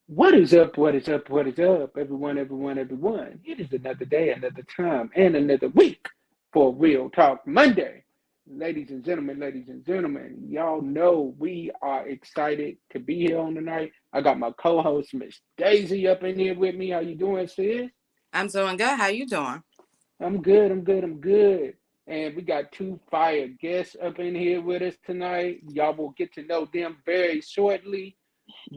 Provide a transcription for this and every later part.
What is up? What is up? What is up? Everyone, everyone, everyone. It is another day, another time, and another week for Real Talk Monday. Ladies and gentlemen, y'all know we are excited to be here on tonight. I got my co-host, Miss Daisy, up in here with me. How you doing, sis? I'm doing good. How you doing? I'm good. And we got two fire guests up in here with us tonight. Y'all will get to know them very shortly.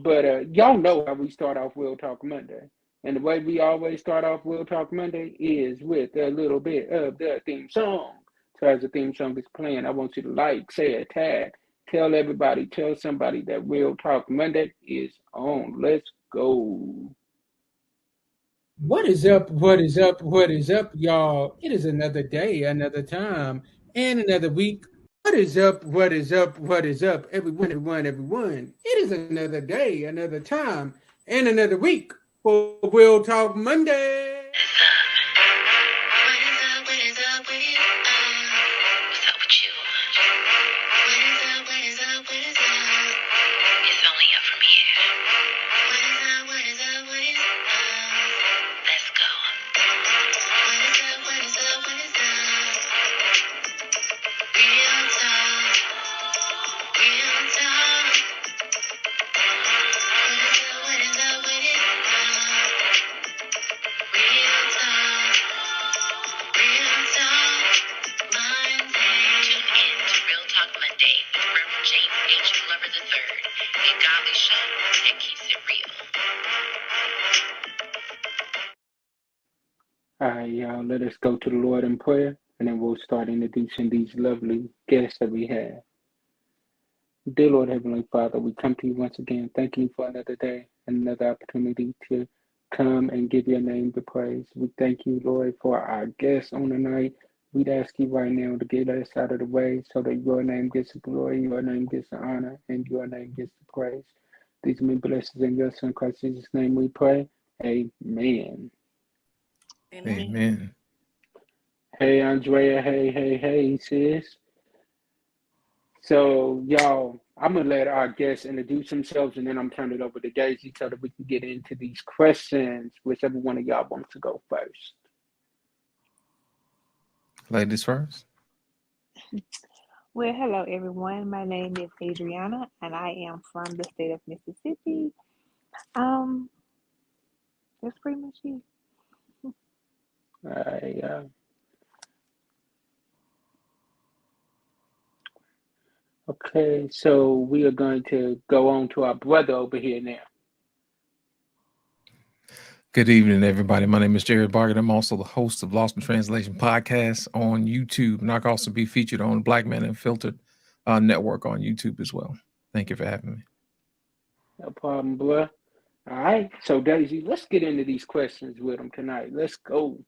But y'all know how we start off Real Talk Monday. And the way we always start off Real Talk Monday is with a little bit of the theme song. So as the theme song is playing, I want you to like, say a tag, tell everybody, tell somebody that Real Talk Monday is on. Let's go. What is up? What is up? What is up, y'all? It is another day, another time, and another week. What is up? What is up? What is up, everyone? It is another day, another time, and another week for Real Talk Monday. All right, y'all, let us go to the Lord in prayer, and then we'll start introducing these lovely guests that we have. Dear Lord Heavenly Father, we come to you once again, thanking you for another day and another opportunity to come and give your name the praise. We thank you, Lord, for our guests on the night. We'd ask you right now to get us out of the way so that your name gets the glory, your name gets the honor, and your name gets the praise. These are blessings in your Son, Christ Jesus' name we pray. Amen. Amen. Amen. Hey, Andrea. Hey, sis. So, y'all, I'm gonna let our guests introduce themselves, and then I'm turning it over to Daisy so that we can get into these questions. Whichever one of y'all wants to go first. Ladies first. Well, hello everyone. My name is Adriana and I am from the state of Mississippi. Um, that's pretty much it. I, okay, so we are going to go on to our brother over here now. Good evening, everybody. My name is Jared Bargett. I'm also the host of Lost in Translation podcast on YouTube, and I can also be featured on Black Man Unfiltered network on YouTube as well. Thank you for having me. No problem, bro. All right, so Daisy, let's get into these questions with them tonight. Let's go.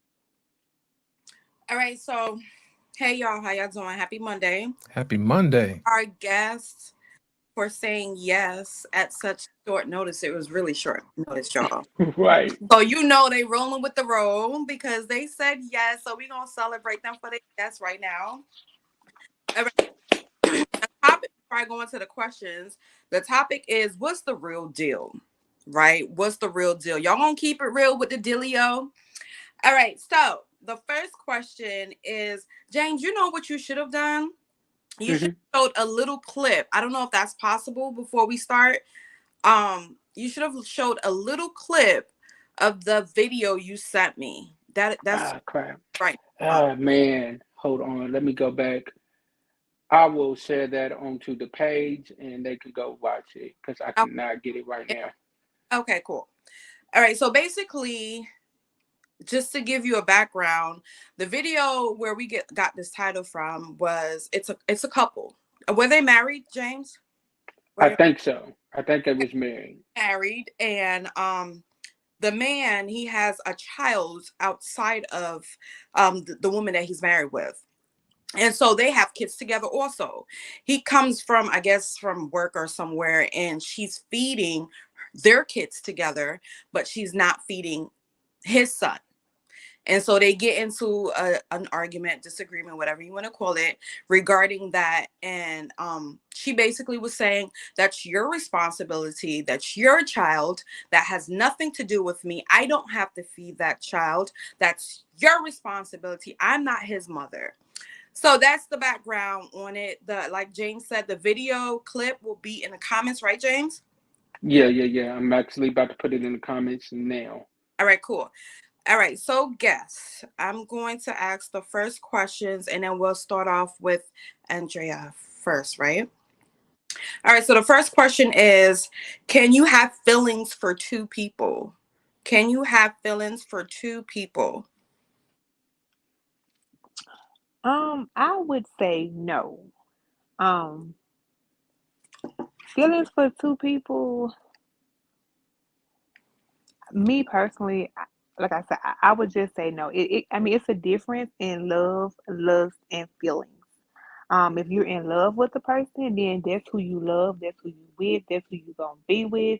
All right. So, hey y'all, how y'all doing? Happy Monday. Happy Monday. Our guests for saying yes at such short notice. It was really short notice, y'all. Right. So you know they rolling with the roll because they said yes. So we gonna celebrate them for the yes right now. All right. The topic before I go into the questions, the topic is what's the real deal? Right? What's the real deal? Y'all gonna keep it real with the dealio? All right, so the first question is, James, you know what you should have done? You should Mm-hmm. have showed a little clip. I don't know if that's possible before we start. You should have showed a little clip of the video you sent me. That's Ah, crap. right. Ah, man. Hold on. Let me go back. I will share that onto the page and they can go watch it because I cannot get it right now. Okay, cool. All right, so basically, just to give you a background, the video where we got this title from was it's a couple. Were they married, James? Were I they think so. I think I was married. married? And the man, he has a child outside of the woman that he's married with. And so they have kids together also. He comes from, I guess, from work or somewhere, and she's feeding their kids together, but she's not feeding his son. And so they get into an argument, disagreement, whatever you want to call it, regarding that. And she basically was saying, that's your responsibility. That's your child. That has nothing to do with me. I don't have to feed that child. That's your responsibility. I'm not his mother. So that's the background on it. Like James said, the video clip will be in the comments, right, James? Yeah. I'm actually about to put it in the comments now. All right, cool. All right, so guess I'm going to ask the first questions, and then we'll start off with Andrea first, right? All right, so the first question is, can you have feelings for two people? Can you have feelings for two people? I would say no. Feelings for two people, me personally, like I said, I would just say no. I mean, it's a difference in love, lust, and feelings. If you're in love with the person, then that's who you love, that's who you with, that's who you gonna be with.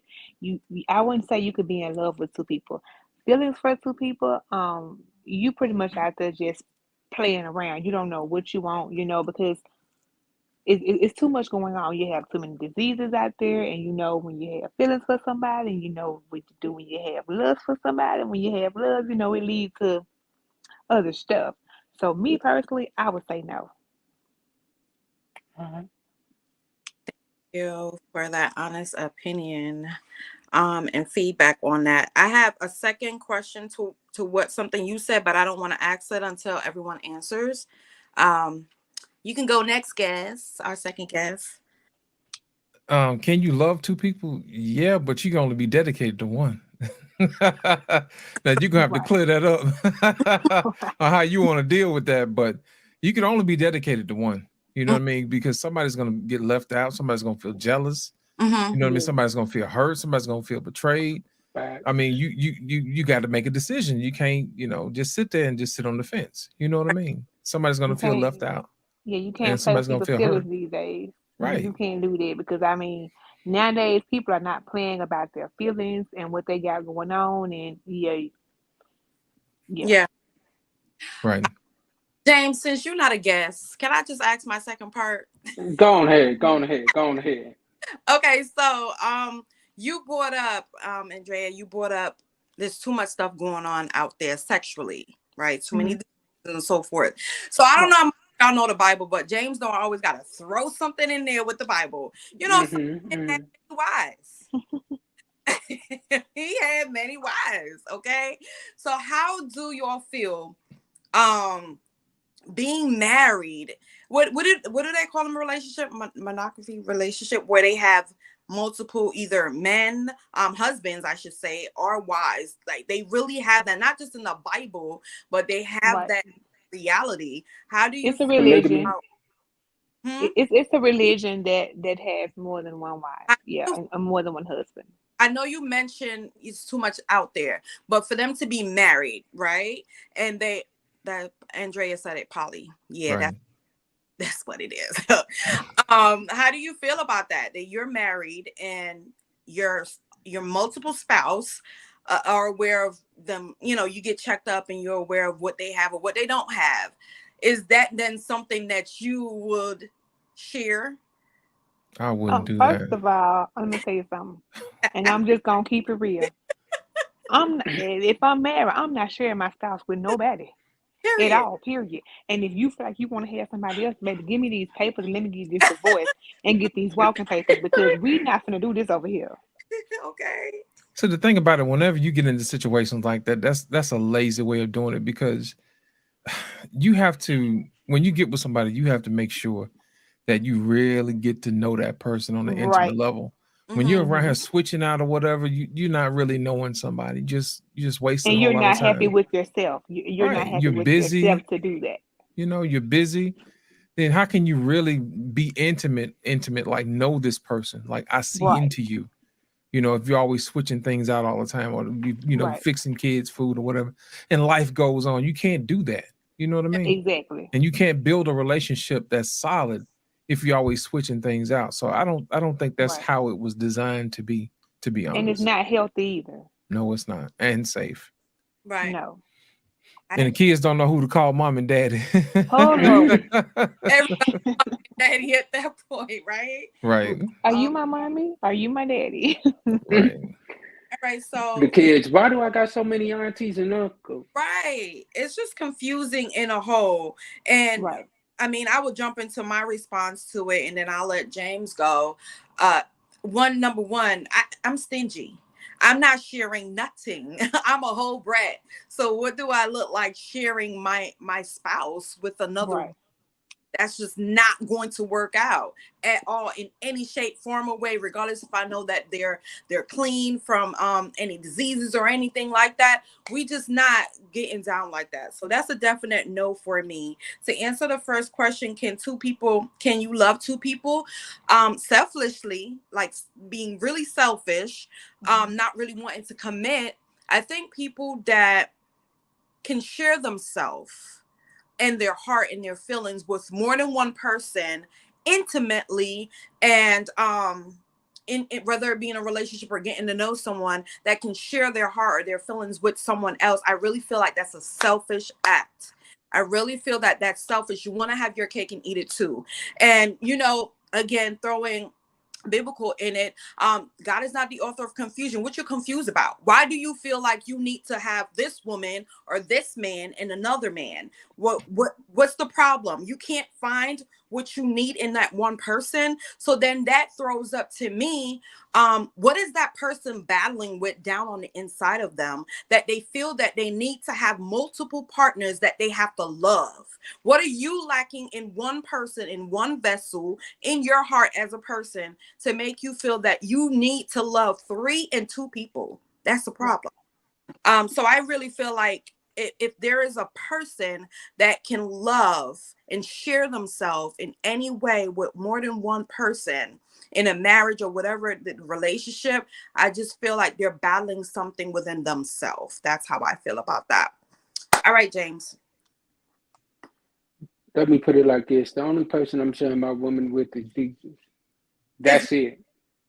I wouldn't say you could be in love with two people. Feelings for two people, you pretty much have to just playing around. You don't know what you want, because it's too much going on. You have too many diseases out there, and when you have feelings for somebody, and you know what to do when you have lust for somebody. When you have love, it leads to other stuff. So me personally, I would say no. Thank you for that honest opinion and feedback on that. I have a second question to what something you said, but I don't want to ask it until everyone answers. You can go next, guest, our second guest. Can you love two people? Yeah, but you can only be dedicated to one. Now you're gonna have to clear that up on how you want to deal with that, but you can only be dedicated to one. You know what I mean? Because somebody's gonna get left out, somebody's gonna feel jealous. You know what I mean? Somebody's gonna feel hurt, somebody's gonna feel betrayed. I mean, you got to make a decision. You can't, just sit there and just sit on the fence. You know what I mean? Somebody's gonna feel left out. Yeah, you can't play with people's feelings these days. Right. You can't do that because nowadays people are not playing about their feelings and what they got going on, and yeah. Right. James, since you're not a guest, can I just ask my second part? Go on ahead. Okay, so you brought up, Andrea, there's too much stuff going on out there sexually, right? Too many and so forth. So I don't know. Y'all know the Bible, but James don't always got to throw something in there with the Bible. He had many wives. He had many wives. Okay. So how do y'all feel being married? What do they call them? A relationship, monogamy relationship, where they have multiple either men, husbands, I should say, or wives. Like they really have that, not just in the Bible, but they have that reality. How do you? It's a religion. It's a religion that has more than one wife. And more than one husband. I know you mentioned it's too much out there, but for them to be married, right? And that Andrea said it, poly. Yeah, right. That's what it is. How do you feel about that? That you're married and your multiple spouse are aware of them, you get checked up and you're aware of what they have or what they don't have. Is that then something that you would share? I wouldn't do that. First of all, let me tell you something, and I'm just gonna keep it real. If I'm married, I'm not sharing my spouse with nobody. Period. At all, period. And if you feel like you want to have somebody else, maybe give me these papers and let me give this divorce and get these walking papers, because we're not going to do this over here. Okay. So the thing about it, whenever you get into situations like that, that's a lazy way of doing it, because you have to, when you get with somebody, you have to make sure that you really get to know that person on an intimate level. When you're around here switching out or whatever, you're not really knowing somebody. You're just wasting. And you're not happy with yourself. You're not happy with yourself to do that. You're busy. Then how can you really be intimate, like know this person? Like I see into you. If you're always switching things out all the time, or fixing kids' food or whatever, and life goes on, you can't do that. You know what I mean? Exactly. And you can't build a relationship that's solid if you're always switching things out. So I don't think that's how it was designed to be honest. And it's not healthy either. No, it's not. And safe. Right. No. And the kids don't know who to call mom and daddy. Hold up. Everybody daddy at that point, right? Right. Are you my mommy? Are you my daddy? Right. All right, The so kids, why do I got so many aunties and uncles? right, it's just confusing in a whole. And Right. I mean, I will jump into my response to it, and then I'll let James go. Number one, I'm stingy. I'm not sharing nothing. I'm a whole brat. So what do I look like sharing my spouse with another? Right. That's just not going to work out at all in any shape, form, or way, regardless if I know that they're clean from any diseases or anything like that. We just not getting down like that. So that's a definite no for me. To answer the first question, can you love two people selfishly, like being really selfish, not really wanting to commit? I think people that can share themselves and their heart and their feelings with more than one person intimately, and whether it be in a relationship or getting to know someone that can share their heart or their feelings with someone else, I really feel like that's a selfish act. I really feel that that's selfish. You want to have your cake and eat it too. And again, throwing biblical in it, God is not the author of confusion. What you're confused about? Why do you feel like you need to have this woman or this man and another man? What's the problem? You can't find what you need in that one person. So then that throws up to me, what is that person battling with down on the inside of them that they feel that they need to have multiple partners that they have to love? What are you lacking in one person, in one vessel, in your heart as a person to make you feel that you need to love 3 and 2 people? That's the problem. So I really feel like if there is a person that can love and share themselves in any way with more than one person in a marriage or whatever the relationship, I just feel like they're battling something within themselves. That's how I feel about that. All right, James. Let me put it like this. The only person I'm sharing my woman with is Jesus. That's it.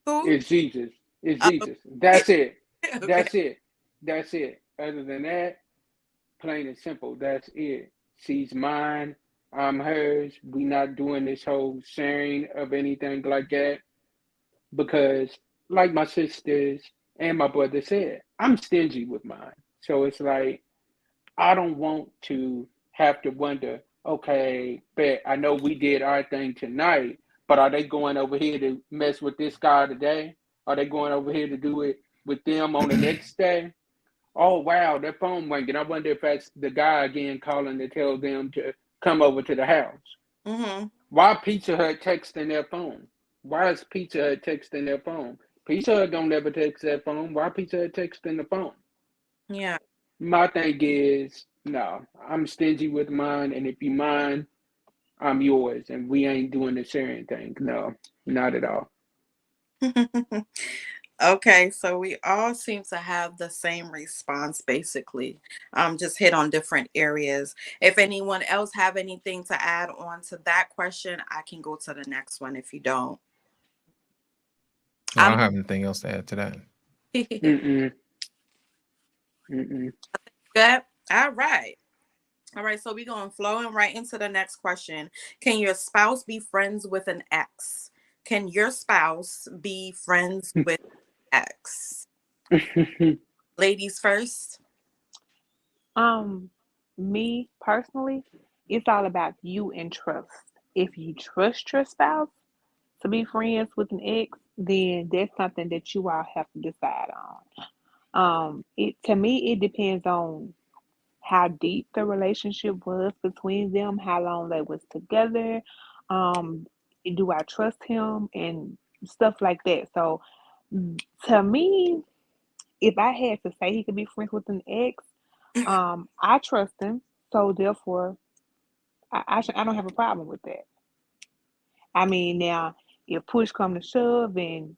Who? It's Jesus. It's Oh, Jesus. That's it. okay. That's it. That's it. Other than that, plain and simple, that's it. She's mine. I'm hers. We not doing this whole sharing of anything like that because, like my sisters and my brother said, I'm stingy with mine. So it's like I don't want to have to wonder, okay, bet I know we did our thing tonight, but are they going over here to mess with this guy today? Are they going over here to do it with them on the next day? Oh, wow, their phone ringing. I wonder if that's the guy again calling to tell them to come over to the house. Mm-hmm. Why Pizza Hut texting their phone? Why is Pizza Hut texting their phone? Pizza Hut don't ever text their phone. Why Pizza Hut texting the phone? Yeah. My thing is, no, I'm stingy with mine, and if you mine, I'm yours, and we ain't doing the sharing thing. No, not at all. Okay, so we all seem to have the same response, basically. Just hit on different areas. If anyone else have anything to add on to that question, I can go to the next one if you don't. I don't have anything else to add to that. Mm-mm. Mm-mm. Good. All right. All right, so we're going flowing right into the next question. Can your spouse be friends with an ex? Can your spouse be friends with ex? Ladies first. Me personally, it's all about you and trust. If you trust your spouse to be friends with an ex, then that's something that you all have to decide on. It to me, it depends on how deep the relationship was between them, how long they was together. Um, do I trust him and stuff like that. So to me, if I had to say he could be friends with an ex, I trust him, so therefore I don't have a problem with that. I mean, now if push come to shove and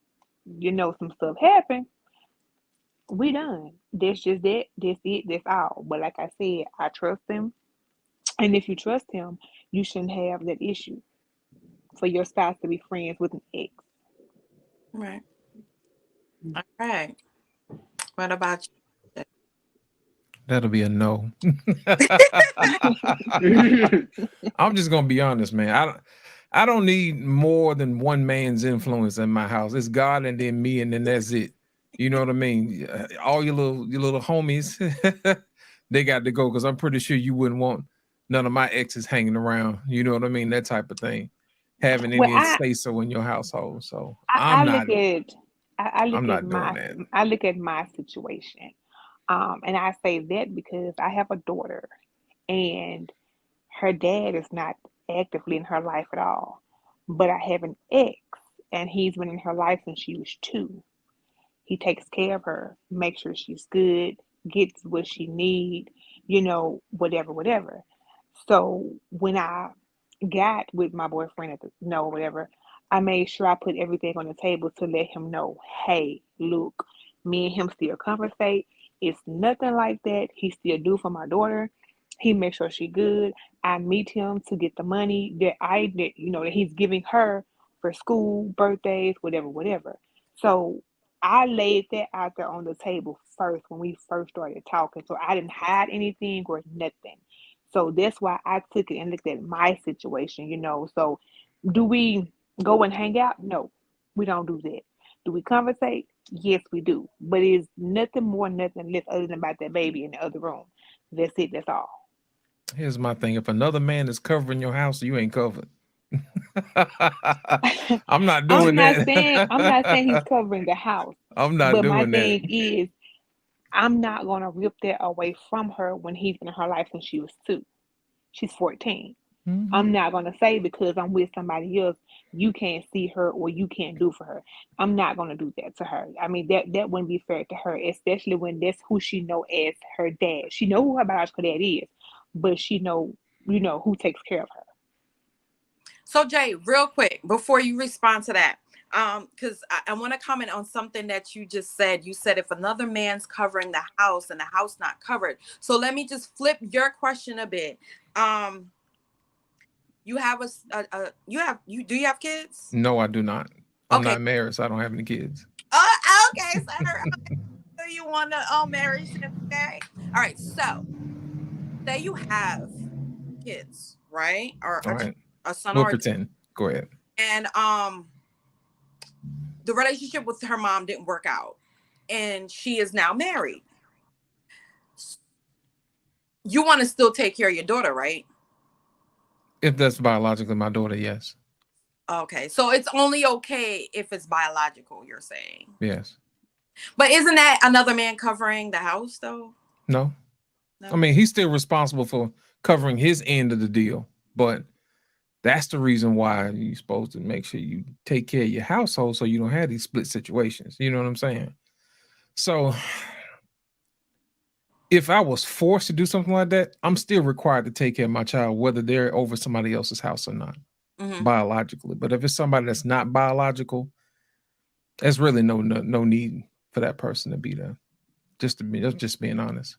some stuff happen, we done. That's just that. That's it. That's all. But like I said, I trust him, and if you trust him, you shouldn't have that issue for your spouse to be friends with an ex. Right. All right. What about you? That'll be a no. I'm just gonna be honest, man. I don't need more than one man's influence in my house. It's God and then me, and then that's it. You know what I mean? All your little homies, they got to go, because I'm pretty sure you wouldn't want none of my exes hanging around. You know what I mean? That type of thing, having Well, any say so in your household. So I look at I'm not doing that. I look at my situation. And I say that because I have a daughter and her dad is not actively in her life at all. But I have an ex and he's been in her life since she was 2. He takes care of her, makes sure she's good, gets what she need, whatever, whatever. So when I got with my boyfriend at the no whatever, I made sure I put everything on the table to let him know, hey, look, me and him still conversate. It's nothing like that. He still do for my daughter. He makes sure she good. I meet him to get the money that he's giving her for school, birthdays, whatever, whatever. So I laid that out there on the table first when we first started talking. So I didn't hide anything or nothing. So that's why I took it and looked at my situation. So do we go and hang out? No, we don't do that. Do we conversate? Yes, we do. But it's nothing more, nothing less other than about that baby in the other room. That's it. That's all. Here's my thing: if another man is covering your house, you ain't covered. I'm not doing I'm not saying he's that. covering the house. I'm not But my doing that. thing is, I'm not gonna rip that away from her when he's been in her life since she was 2. She's 14. Mhm. I'm not gonna say because I'm with somebody else, you can't see her or you can't do for her. I'm not gonna do that to her. I mean that wouldn't be fair to her, especially when that's who she know as her dad. She know who her biological dad is, but she know who takes care of her. So Jay, real quick before you respond to that, because I want to comment on something that you just said. You said if another man's covering the house and the house not covered. So let me just flip your question a bit. You have do you have kids? No, I do not. I'm Okay. not married, so I don't have any kids. Okay, sir. So you want to marry? Okay. All right. So say you have kids, right? Or All right. a son We'll or pretend. Go ahead. and the relationship with her mom didn't work out and she is now married. You want to still take care of your daughter, right? If that's biologically my daughter, yes. Okay, so it's only okay if it's biological, you're saying. Yes. But isn't that another man covering the house though? No. I mean, he's still responsible for covering his end of the deal, but that's the reason why you're supposed to make sure you take care of your household so you don't have these split situations. You know what I'm saying? So if I was forced to do something like that, I'm still required to take care of my child, whether they're over somebody else's house or not, biologically. But if it's somebody that's not biological, there's really no need for that person to be there. Just being honest.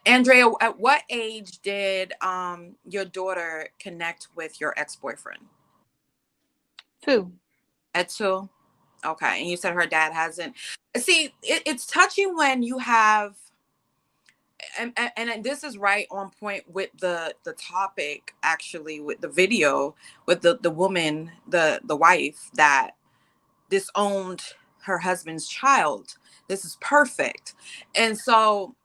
Andrea, at what age did your daughter connect with your ex-boyfriend? 2. At 2? Okay. And you said her dad hasn't. See, it's touchy when you have, and this is right on point with the topic, actually, with the video, with the woman, the wife that disowned her husband's child. This is perfect. And so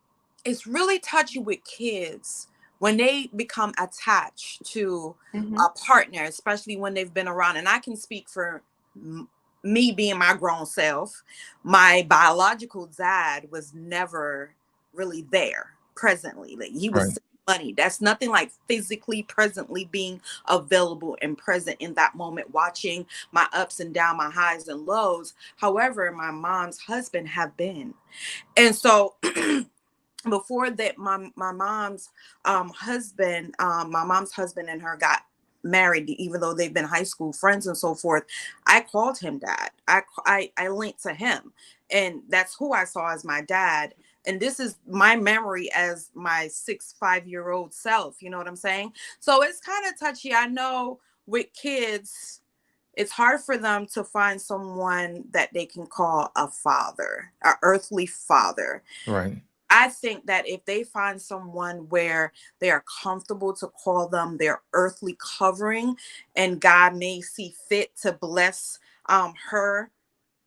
it's really touchy with kids when they become attached to a partner, especially when they've been around. And I can speak for me being my grown self. My biological dad was never really there presently. Like he was money. That's nothing like physically presently being available and present in that moment, watching my ups and downs, my highs and lows. However, my mom's husband have been. And so before that, my mom's husband and her got married, even though they've been high school friends and so forth. I called him dad. I linked to him, and that's who I saw as my dad. And this is my memory as my 5-year-old self. You know what I'm saying? So it's kind of touchy. I know with kids, it's hard for them to find someone that they can call a father, an earthly father. Right. I think that if they find someone where they are comfortable to call them their earthly covering, and God may see fit to bless her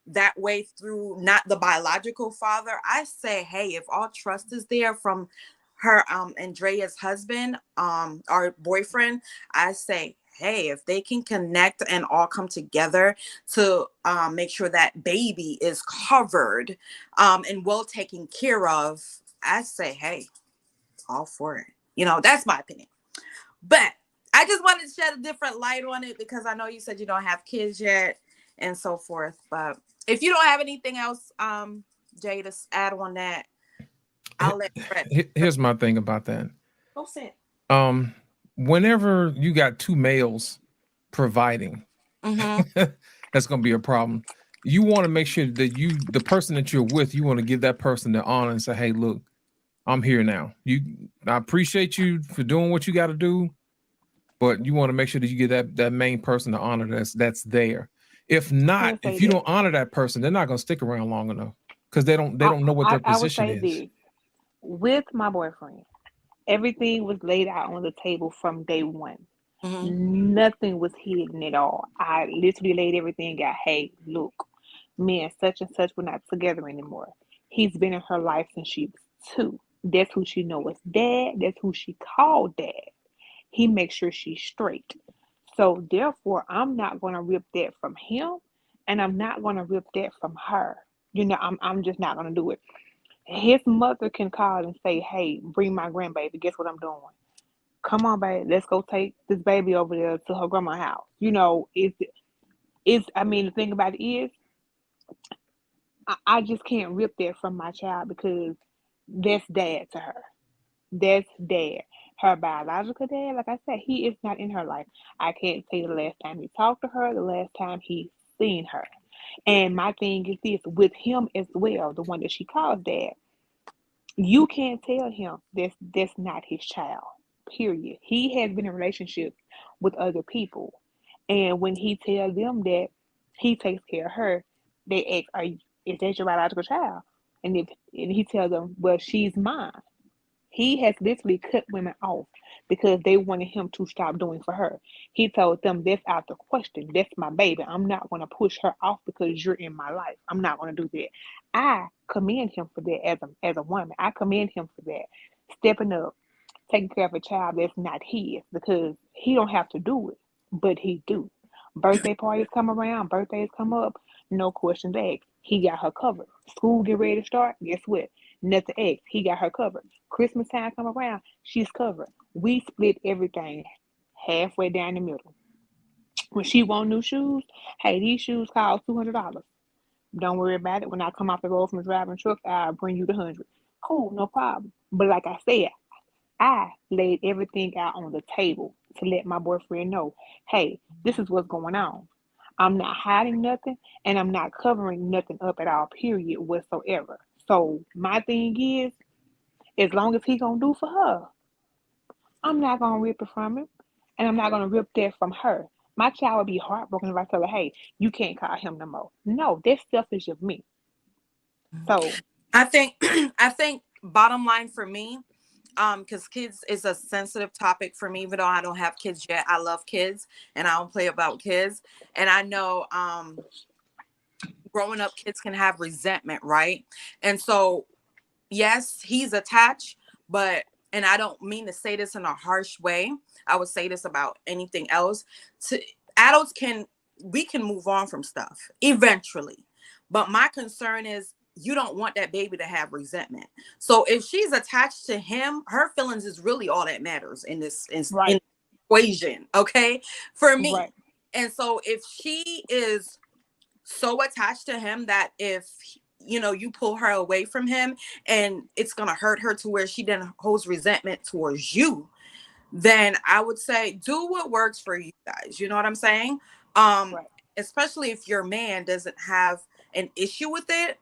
that way through not the biological father, I say, hey, if all trust is there from her Andrea's husband or boyfriend, I say, hey, if they can connect and all come together to make sure that baby is covered and well taken care of, I say, hey, all for it. You know, that's my opinion. But I just wanted to shed a different light on it because I know you said you don't have kids yet and so forth. But if you don't have anything else, Jay, to add on that, I'll let Fred. Here's my thing about that. Go sit. Whenever you got two males providing, that's going to be a problem. You want to make sure that the person that you're with, you want to give that person the honor and say, hey, look, I'm here now. I appreciate you for doing what you got to do, but you want to make sure that you give that main person the honor that's there. If not, if you don't honor that person, they're not going to stick around long enough because they don't know what their position I would say is. this. With my boyfriend, everything was laid out on the table from day one. Nothing was hidden at all. I literally laid everything out. Hey, look, me and such, we're not together anymore. He's been in her life since she was 2. That's who she knows as dad. That's who she called dad. He makes sure she's straight. So therefore, I'm not going to rip that from him, and I'm not going to rip that from her. You know, I'm just not going to do it. His mother can call and say, hey, bring my grandbaby. Guess what I'm doing? Come on, babe. Let's go take this baby over there to her grandma's house. You know, I mean, the thing about it is, I just can't rip that from my child because that's dad to her. That's dad. Her biological dad, like I said, he is not in her life. I can't say the last time he talked to her, the last time he seen her. And my thing is this, with him as well, the one that she calls dad, you can't tell him that's not his child, period. He has been in relationships with other people. And when he tells them that he takes care of her, they ask, is that your biological child? And he tells them, well, she's mine. He has literally cut women off because they wanted him to stop doing for her. He told them, that's out the question. That's my baby. I'm not going to push her off because you're in my life. I'm not going to do that. I commend him for that as a woman. I commend him for that. Stepping up, taking care of a child that's not his because he don't have to do it, but he do. Birthday parties come around, birthdays come up, no questions asked. He got her covered. School get ready to start, guess what? Nothing asked. He got her covered. Christmas time come around, she's covered. We split everything halfway down the middle. When she want new shoes, hey, these shoes cost $200. Don't worry about it. When I come off the road from driving truck, I'll bring you the 100. Cool, no problem. But like I said, I laid everything out on the table to let my boyfriend know, hey, this is what's going on. I'm not hiding nothing, and I'm not covering nothing up at all, period, whatsoever. So my thing is, as long as he gonna do for her, I'm not gonna rip it from him, and I'm not gonna rip that from her. My child would be heartbroken if I tell her, hey, you can't call him no more. No, that's selfish of me. So I think bottom line for me, because kids is a sensitive topic for me, even though I don't have kids yet. I love kids and I don't play about kids. And I know growing up, kids can have resentment, right? And so, yes, he's attached, and I don't mean to say this in a harsh way. I would say this about anything else. Adults we can move on from stuff eventually. But my concern is you don't want that baby to have resentment. So if she's attached to him, her feelings is really all that matters in this equation, okay? For me. Right. And so if she is so attached to him that if you pull her away from him and it's going to hurt her to where she then holds resentment towards you, then I would say do what works for you guys. You know what I'm saying? Right. Especially if your man doesn't have an issue with it.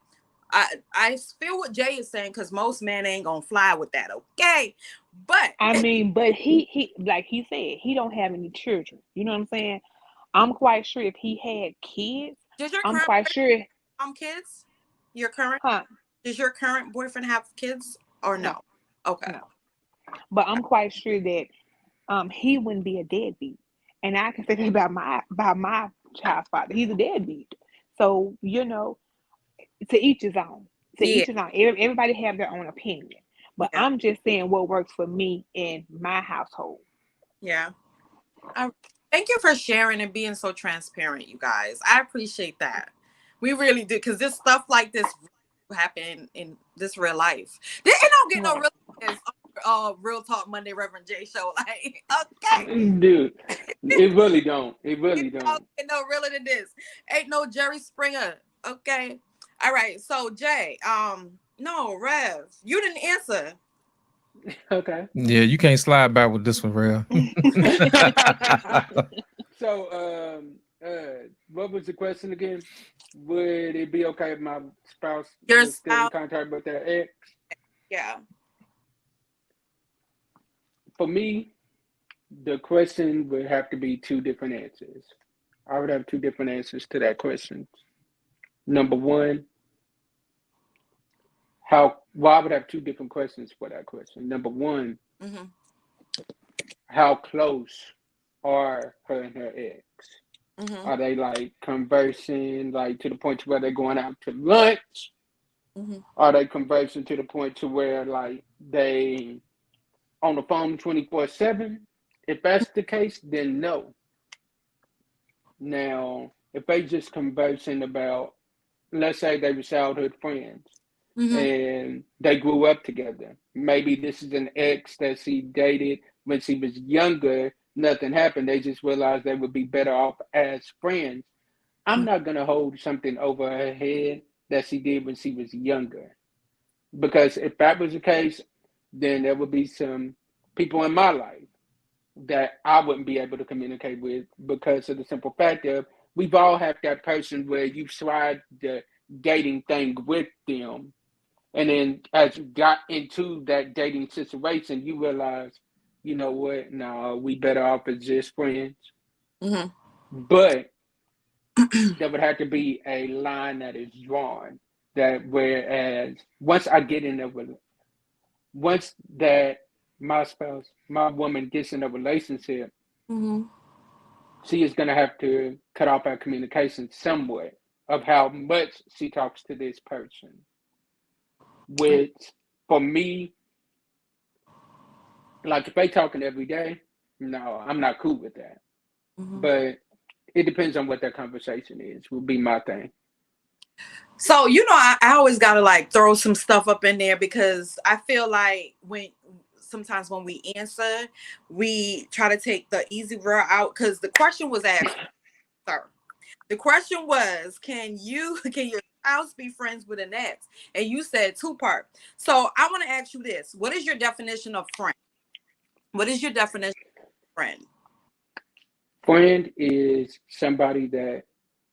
I feel what Jay is saying because most men ain't gonna fly with that, okay? But I mean, but he like he said, he don't have any children. You know what I'm saying? I'm quite sure if he had kids, I'm quite sure kids. Your current does your current boyfriend have kids or No, no? Okay. no. But I'm quite sure that he wouldn't be a deadbeat. And I can say that about my child's father. He's a deadbeat. So, to each his own. To Yeah. each his own. Everybody have their own opinion. But Yeah. I'm just saying what works for me in my household. Yeah. Thank you for sharing and being so transparent, you guys. I appreciate that. We really do, because this stuff like this happen in this real life. It don't get no Right. real Real Talk Monday Reverend J show. Like, okay. Dude, it really don't. It really It don't don't. get no realer than this. Ain't no Jerry Springer. Okay. All right. So Jay, no, Rev, you didn't answer. Okay. Yeah, you can't slide back with this one, real. So, what was the question again? Would it be okay if my spouse Your was still in spouse. contact with their ex? Yeah. For me, the question would have to be two different answers. I would have two different answers to that question. Number one, well, I would have two different questions for that question. Number one, Mm-hmm. how close are her and her ex? Mm-hmm. Are they like conversing, like to the point where they're going out to lunch? Mm-hmm. Are they conversing to the point to where like they on the phone 24/7? If that's the case, then no. Now, if they just conversing about, let's say they were childhood friends Mm-hmm. and they grew up together. Maybe this is an ex that she dated when she was younger. Nothing happened. They just realized they would be better off as friends. I'm not going to hold something over her head that she did when she was younger. Because if that was the case, then there would be some people in my life that I wouldn't be able to communicate with because of the simple fact of we've all had that person where you tried the dating thing with them. And then as you got into that dating situation, you realize, you know what? No, we better off as just friends. Mm-hmm. But there would have to be a line that is drawn that whereas once that my spouse, my woman gets in a relationship, Mm-hmm. she is going to have to cut off our communication somewhat of how much she talks to this person. Which, for me, like if they talking every day, no, I'm not cool with that. Mm-hmm. But it depends on what that conversation is. Would be my thing. So, I always got to like throw some stuff up in there because I feel like sometimes when we answer, we try to take the easy route out because the question was asked, sir. The question was, can your spouse be friends with an ex? And you said two-part. So I want to ask you this. What is your definition of friend? What is your definition of friend? Friend is somebody that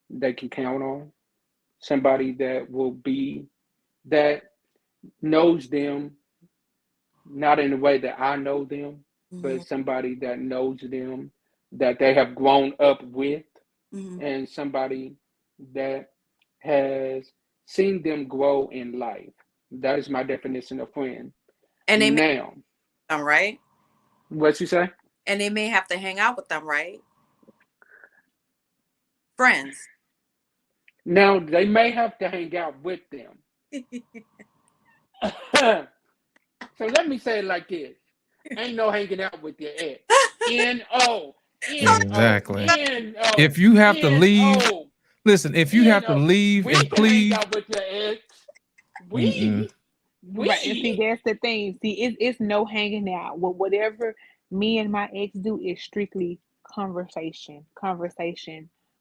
they can count on, somebody that knows them, not in the way that I know them, Mm-hmm. but somebody that knows them, that they have grown up with, Mm-hmm. and somebody that has seen them grow in life. That is my definition of friend. And they may Now, them, right? what you say? And they may have to hang out with them, right? Friends. Now, they may have to hang out with them. So let me say it like this. Ain't no hanging out with your ex. N-O. N-O. Exactly. N-O. If you have to leave, N-O. listen, if you have to N-O. leave We and can hang please, out with your ex. mm-mm. Right. And see, that's the thing. See, it's no hanging out. Well, whatever me and my ex do is strictly conversation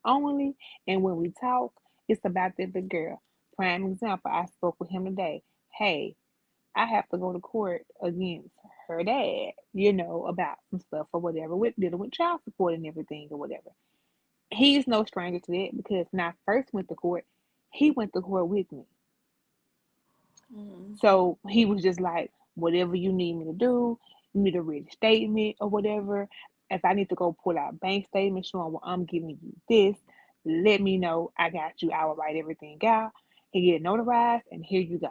only. And when we talk, it's about the girl. Prime example, I spoke with him today. Hey, I have to go to court against her dad, about some stuff or whatever, with dealing with child support and everything or whatever. He's no stranger to that because when I first went to court, he went to court with me. Mm-hmm. So he was just like, whatever you need me to do, you need to read a statement or whatever. If I need to go pull out bank statements showing, well, I'm giving you this, let me know. I got you. I will write everything out and get it notarized, and here you go.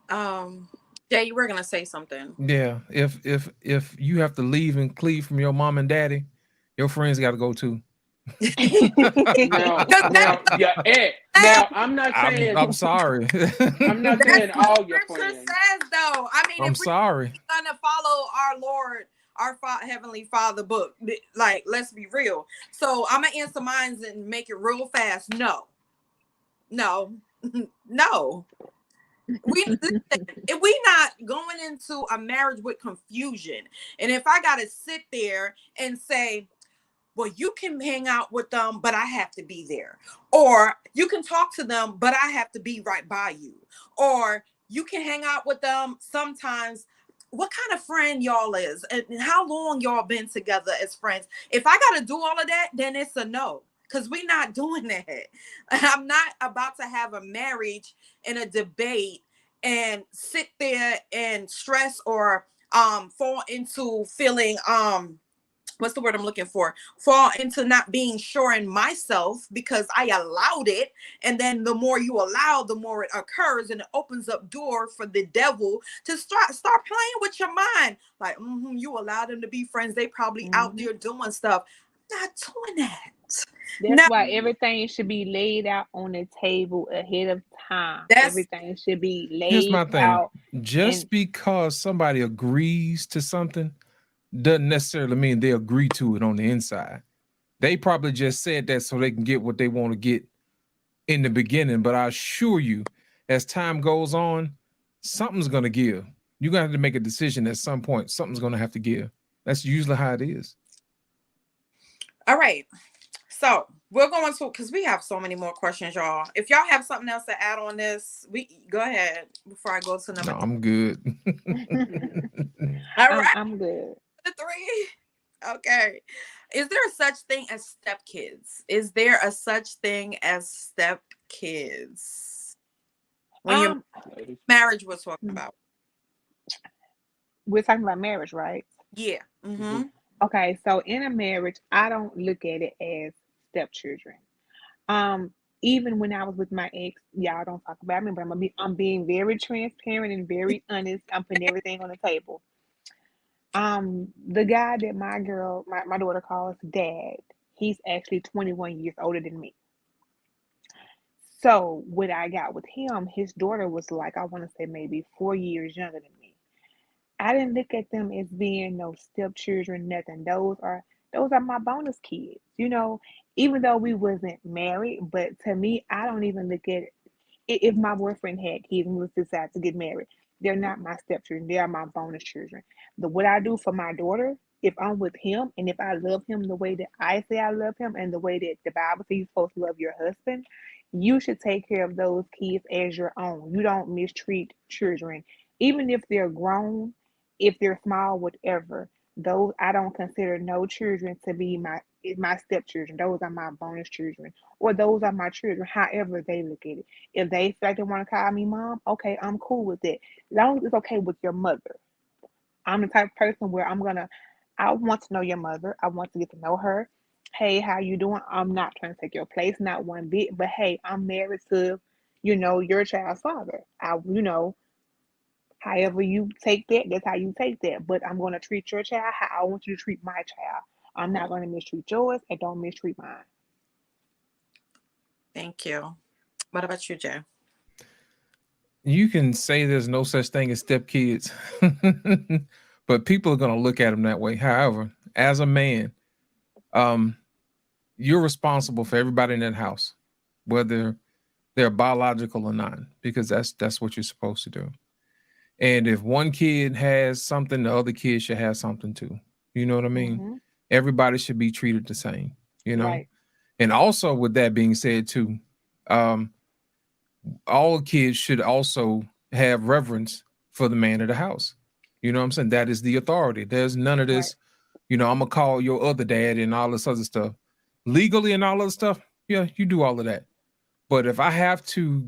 Jay, you were gonna say something. Yeah, if you have to leave and cleave from your mom and daddy, your friends got to go too. Now, I'm not saying I'm sorry. I'm not That's saying what all your scripture friends. says, though. I mean, I'm if we're sorry. gonna follow our Lord, our Heavenly Father book, like, let's be real. So I'm gonna answer mine and make it real fast. No. No. Listen, if we not going into a marriage with confusion, and if I gotta sit there and say, well, you can hang out with them, but I have to be there. Or you can talk to them, but I have to be right by you. Or you can hang out with them sometimes. What kind of friend y'all is, and how long y'all been together as friends? If I got to do all of that, then it's a no, because we're not doing that. I'm not about to have a marriage and a debate and sit there and stress or fall into feeling what's the word I'm looking for? Fall into not being sure in myself because I allowed it. And then the more you allow, the more it occurs, and it opens up door for the devil to start playing with your mind. Like, you allow them to be friends. They probably out there doing stuff. I'm not doing that. That's why everything should be laid out on the table ahead of time. Everything should be Here's my laid thing. out. Just because somebody agrees to something doesn't necessarily mean they agree to it on the inside. They probably just said that so they can get what they want to get in the beginning. But I assure you, as time goes on, something's going to give. You're going to have to make a decision at some point. Something's going to have to give. That's usually how it is. All right. So we're going to, because we have so many more questions, y'all. If y'all have something else to add on this, we go ahead before I go to number. No, I'm good. All right. I'm good. The 3. Okay. Is there a such thing as stepkids? Is there a such thing as stepkids? When your marriage was talking about. We're talking about marriage, right? Yeah. Mm-hmm. Okay, so in a marriage, I don't look at it as stepchildren. Even when I was with my ex, y'all don't talk about me, but I'm being very transparent and very honest. I'm putting everything on the table. The guy that my daughter calls dad, he's actually 21 years older than me. So when I got with him, his daughter was like, I want to say maybe 4 years younger than me. I didn't look at them as being no stepchildren, nothing. Those are my bonus kids, even though we wasn't married. But to me, I don't even look at it. If my boyfriend had kids and we decide to get married, they're not my stepchildren. They are my bonus children. What I do for my daughter, if I'm with him and if I love him the way that I say I love him and the way that the Bible says you're supposed to love your husband, you should take care of those kids as your own. You don't mistreat children. Even if they're grown, if they're small, whatever, those I don't consider no children to be my stepchildren. Those are my bonus children, or those are my children. However they look at it. If they feel like they want to call me mom, okay, I'm cool with it. As long as it's okay with your mother. I'm the type of person where I want to know your mother. I want to get to know her. Hey, how you doing? I'm not trying to take your place, not one bit. But hey, I'm married to, your child's father. However you take that, that's how you take that. But I'm going to treat your child how I want you to treat my child. I'm not going to mistreat yours and don't mistreat mine. Thank you. What about you, Jay? You can say there's no such thing as stepkids, but people are going to look at them that way. However, as a man, you're responsible for everybody in that house, whether they're biological or not, because that's what you're supposed to do. And if one kid has something, the other kid should have something too. You know what I mean? Mm-hmm. Everybody should be treated the same, Right. And also with that being said too, all kids should also have reverence for the man of the house. You know what I'm saying? That is the authority. There's none of this, I'm going to call your other dad and all this other stuff. Legally and all other stuff, yeah, you do all of that. But if I have to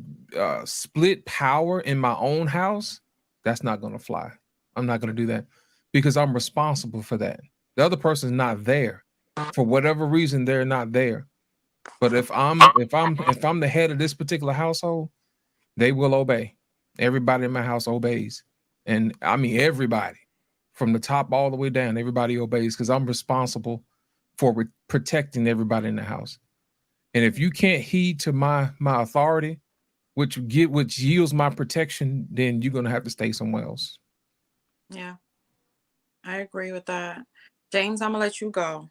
split power in my own house, that's not going to fly. I'm not going to do that because I'm responsible for that. The other person's not there. For whatever reason, they're not there. But if I'm the head of this particular household, they will obey. Everybody in my house obeys. And I mean, everybody from the top all the way down, everybody obeys because I'm responsible for protecting everybody in the house. And if you can't heed to my authority, which yields my protection, then you're going to have to stay somewhere else. Yeah, I agree with that. James, I'm going to let you go.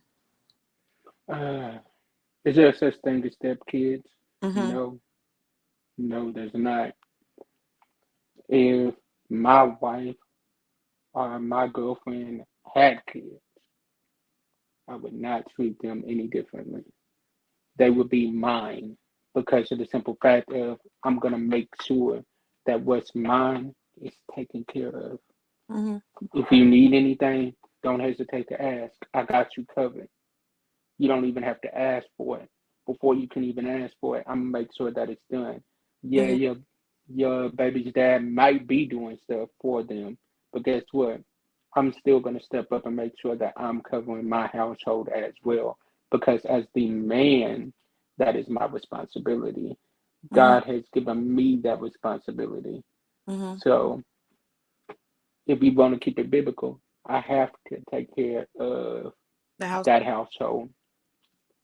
Is there such thing as step kids? Mm-hmm. No, there's not. If my wife or my girlfriend had kids, I would not treat them any differently. They would be mine because of the simple fact of I'm going to make sure that what's mine is taken care of. Mm-hmm. If you need anything, don't hesitate to ask. I got you covered. You don't even have to ask for it. Before you can even ask for it, I'm going to make sure that it's done. Yeah, Mm-hmm. your baby's dad might be doing stuff for them, but guess what? I'm still going to step up and make sure that I'm covering my household as well. Because as the man, that is my responsibility. Mm-hmm. God has given me that responsibility. Mm-hmm. So if we want to keep it biblical, I have to take care of The house. that household.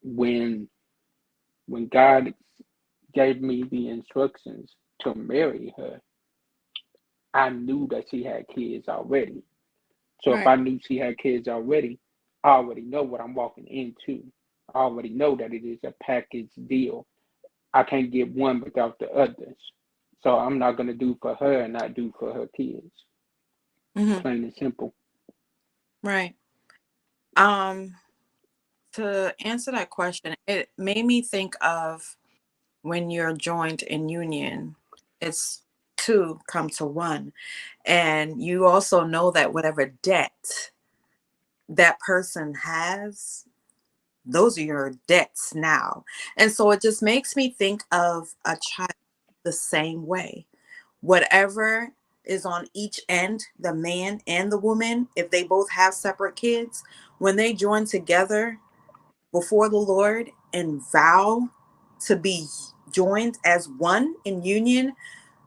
When God gave me the instructions to marry her, I knew that she had kids already. So if Right. I knew she had kids already, I already know what I'm walking into. I already know that it is a package deal. I can't get one without the others. So I'm not going to do for her and not do for her kids. Mm-hmm. Plain and simple. Right. To answer that question, it made me think of when you're joined in union, it's two come to one. And you also know that whatever debt that person has, those are your debts now. And so it just makes me think of a child the same way. Whatever is on each end, the man and the woman, if they both have separate kids, when they join together before the Lord and vow to be joined as one in union,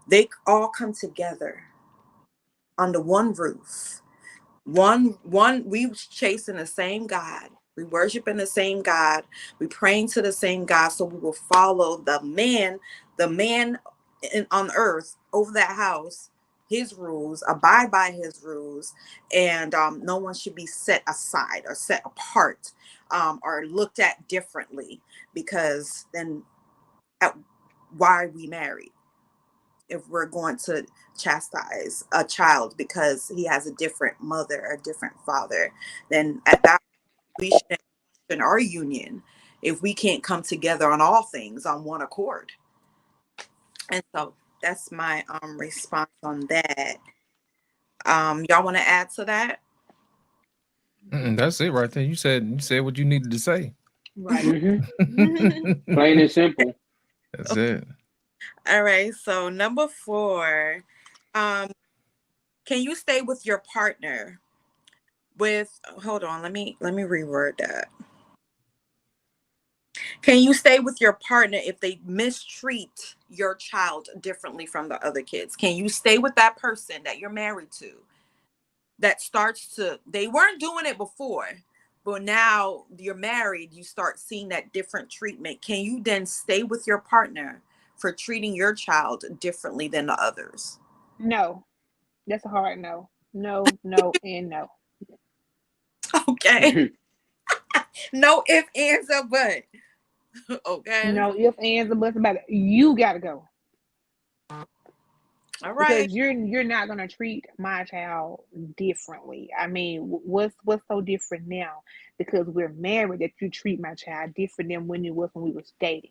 they all come together under one roof. We chasing the same God. We worshiping the same God. We praying to the same God. So we will follow the man on earth over that house, his rules, abide by his rules, and no one should be set aside or set apart, or looked at differently, because then why are we married if we're going to chastise a child because he has a different mother or a different father? Then at that we should question our union if we can't come together on all things on one accord. And so that's my response on that. Y'all want to add to that? That's it right there. You said what you needed to say. Right. Mm-hmm. Plain and simple. That's it. All right. So number 4, can you stay with your partner with? Hold on. Let me reword that. Can you stay with your partner if they mistreat your child differently from the other kids? Can you stay with that person that you're married to that they weren't doing it before, but now you're married, you start seeing that different treatment? Can you then stay with your partner for treating your child differently than the others? No, that's a hard no. No, no, and no. Okay. No if, ands, or but. Okay. No if, ands, or buts about it. You gotta go. All right. Because you're not gonna treat my child differently. I mean, what's so different now because we're married that you treat my child different than when it was when we were dating?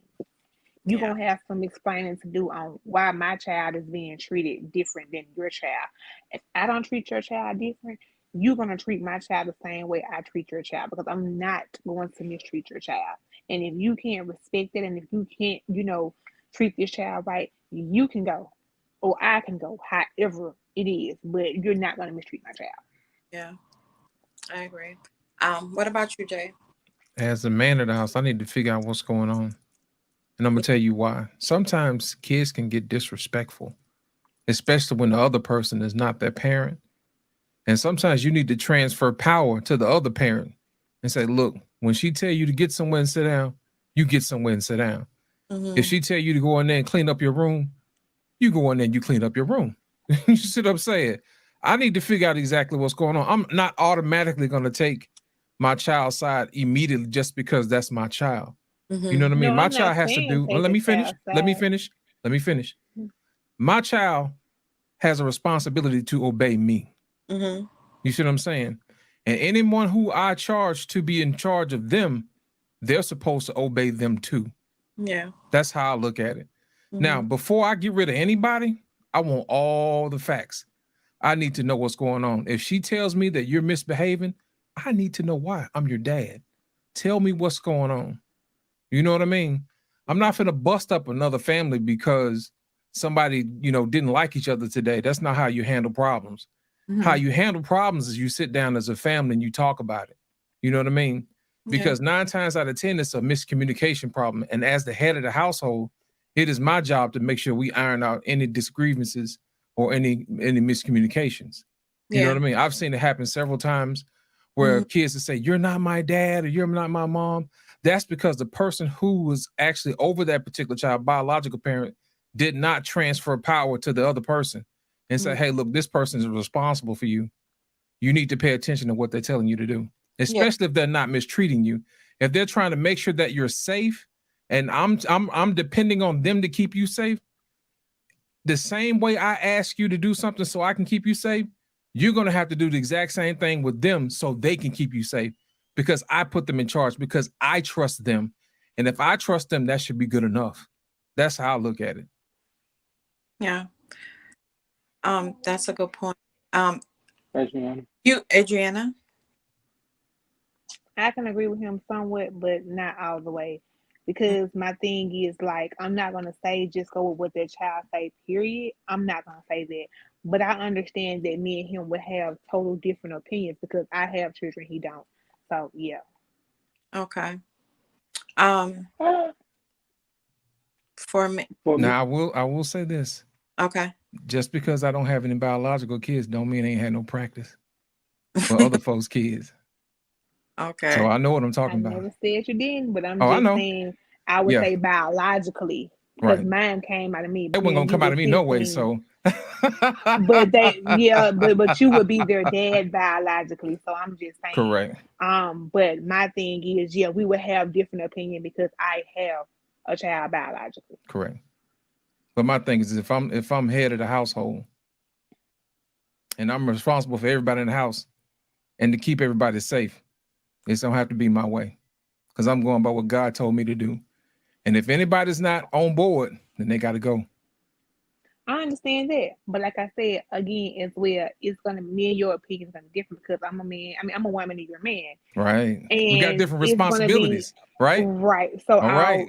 You're Yeah. gonna have some explaining to do on why my child is being treated different than your child. If I don't treat your child different, you're gonna treat my child the same way I treat your child, because I'm not going to mistreat your child. And if you can't respect it, and if you can't, treat this child right, you can go, or I can go, however it is. But you're not gonna mistreat my child. Yeah. I agree. What about you, Jay? As the man of the house, I need to figure out what's going on. And I'm gonna tell you why. Sometimes kids can get disrespectful especially when the other person is not their parent. And sometimes you need to transfer power to the other parent and say, look, when she tell you to get somewhere and sit down, you get somewhere and sit down. Mhm. If she tell you to go in there and clean up your room, you go in there and you clean up your room. You see what I'm saying? I need to figure out exactly what's going on. I'm not automatically going to take my child's side immediately just because that's my child. You know what I mean? No, My I'm child not has to saying do, well, take let a me finish. child's Let me side. finish. Let me finish. Mhm. My child has a responsibility to obey me. Mhm. You see what I'm saying? And anyone who I charge to be in charge of them, they're supposed to obey them too. Yeah. That's how I look at it. Now, Mhm. before I get rid of anybody, I want all the facts. I need to know what's going on. If she tells me that you're misbehaving, I need to know why. I'm your dad. Tell me what's going on. You know what I mean? I'm not finna bust up another family because somebody, didn't like each other today. That's not how you handle problems. How Mhm. you handle problems is you sit down as a family and you talk about it. You know what I mean? Yeah. Because 9 times out of 10, it's a miscommunication problem. And as the head of the household, it is my job to make sure we iron out any disagreements or any miscommunications. You know Yeah. what I mean? I've seen it happen several times where Mhm. kids will say, you're not my dad or you're not my mom. That's because the person who was actually over that particular child, biological parent, did not transfer power to the other person and say, Mhm. hey, look, this person is responsible for you. You need to pay attention to what they're telling you to do, Yeah. especially if they're not mistreating you. If they're trying to make sure that you're safe, and I'm depending on them to keep you safe, the same way I ask you to do something so I can keep you safe, you're going to have to do the exact same thing with them so they can keep you safe because I put them in charge because I trust them. And if I trust them, that should be good enough. That's how I look at it. Yeah. That's a good point. Adriana. Adriana. I can agree with him somewhat, but not all the way. Because my thing is like I'm not gonna say just go with what their child say, period. I'm not gonna say that. But I understand that me and him would have total different opinions because I have children, he don't. So yeah. Okay. Um, Ah, for me. for me, Now I will say this. Okay. Just because I don't have any biological kids don't mean I ain't had no practice for other folks' kids. So Okay. I know what I'm I talking about. never said you didn't, but I'm Oh, I just know. saying I would Yeah, say biologically because right. mine came out of me. They But wasn't then gonna you come out was of me no way. 15. So But they, yeah, but you would be their dad biologically. So I'm just saying. correct. But my thing is, yeah, we would have different opinion because I have a child biologically. Correct. But my thing is if I'm head of the household and I'm responsible for everybody in the house and to keep everybody safe, it's don't have to be my way. Because I'm going by what God told me to do. And if anybody's not on board, then they gotta go. I understand that, but like I said again, as well, it's gonna me and your opinion is gonna be different because I'm a man. I mean, I'm a woman and you're a man, Right. We got and different it's gonna be responsibilities, right? right. So All right.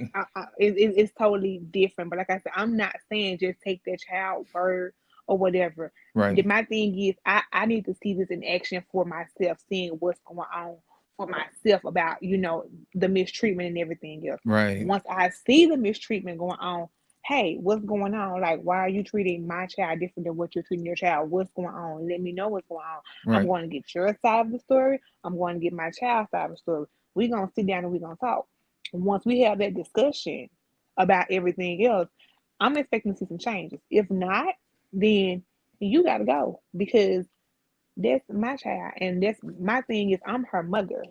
it's totally different. But like I said, I'm not saying just take that child word or whatever. Right. My thing is, I need to see this in action for myself, seeing what's going on for myself about the mistreatment and everything else. Right. Once I see the mistreatment going on, hey, what's going on? Like, why are you treating my child different than what you're treating your child? What's going on? Let me know what's going on. I'm Right. going to get your side of the story. I'm going to get my child's side of the story. We're going to sit down and we're going to talk. Once we have that discussion about everything else, I'm expecting to see some changes. If not, then you got to go because that's my child. And that's my thing is I'm her mother.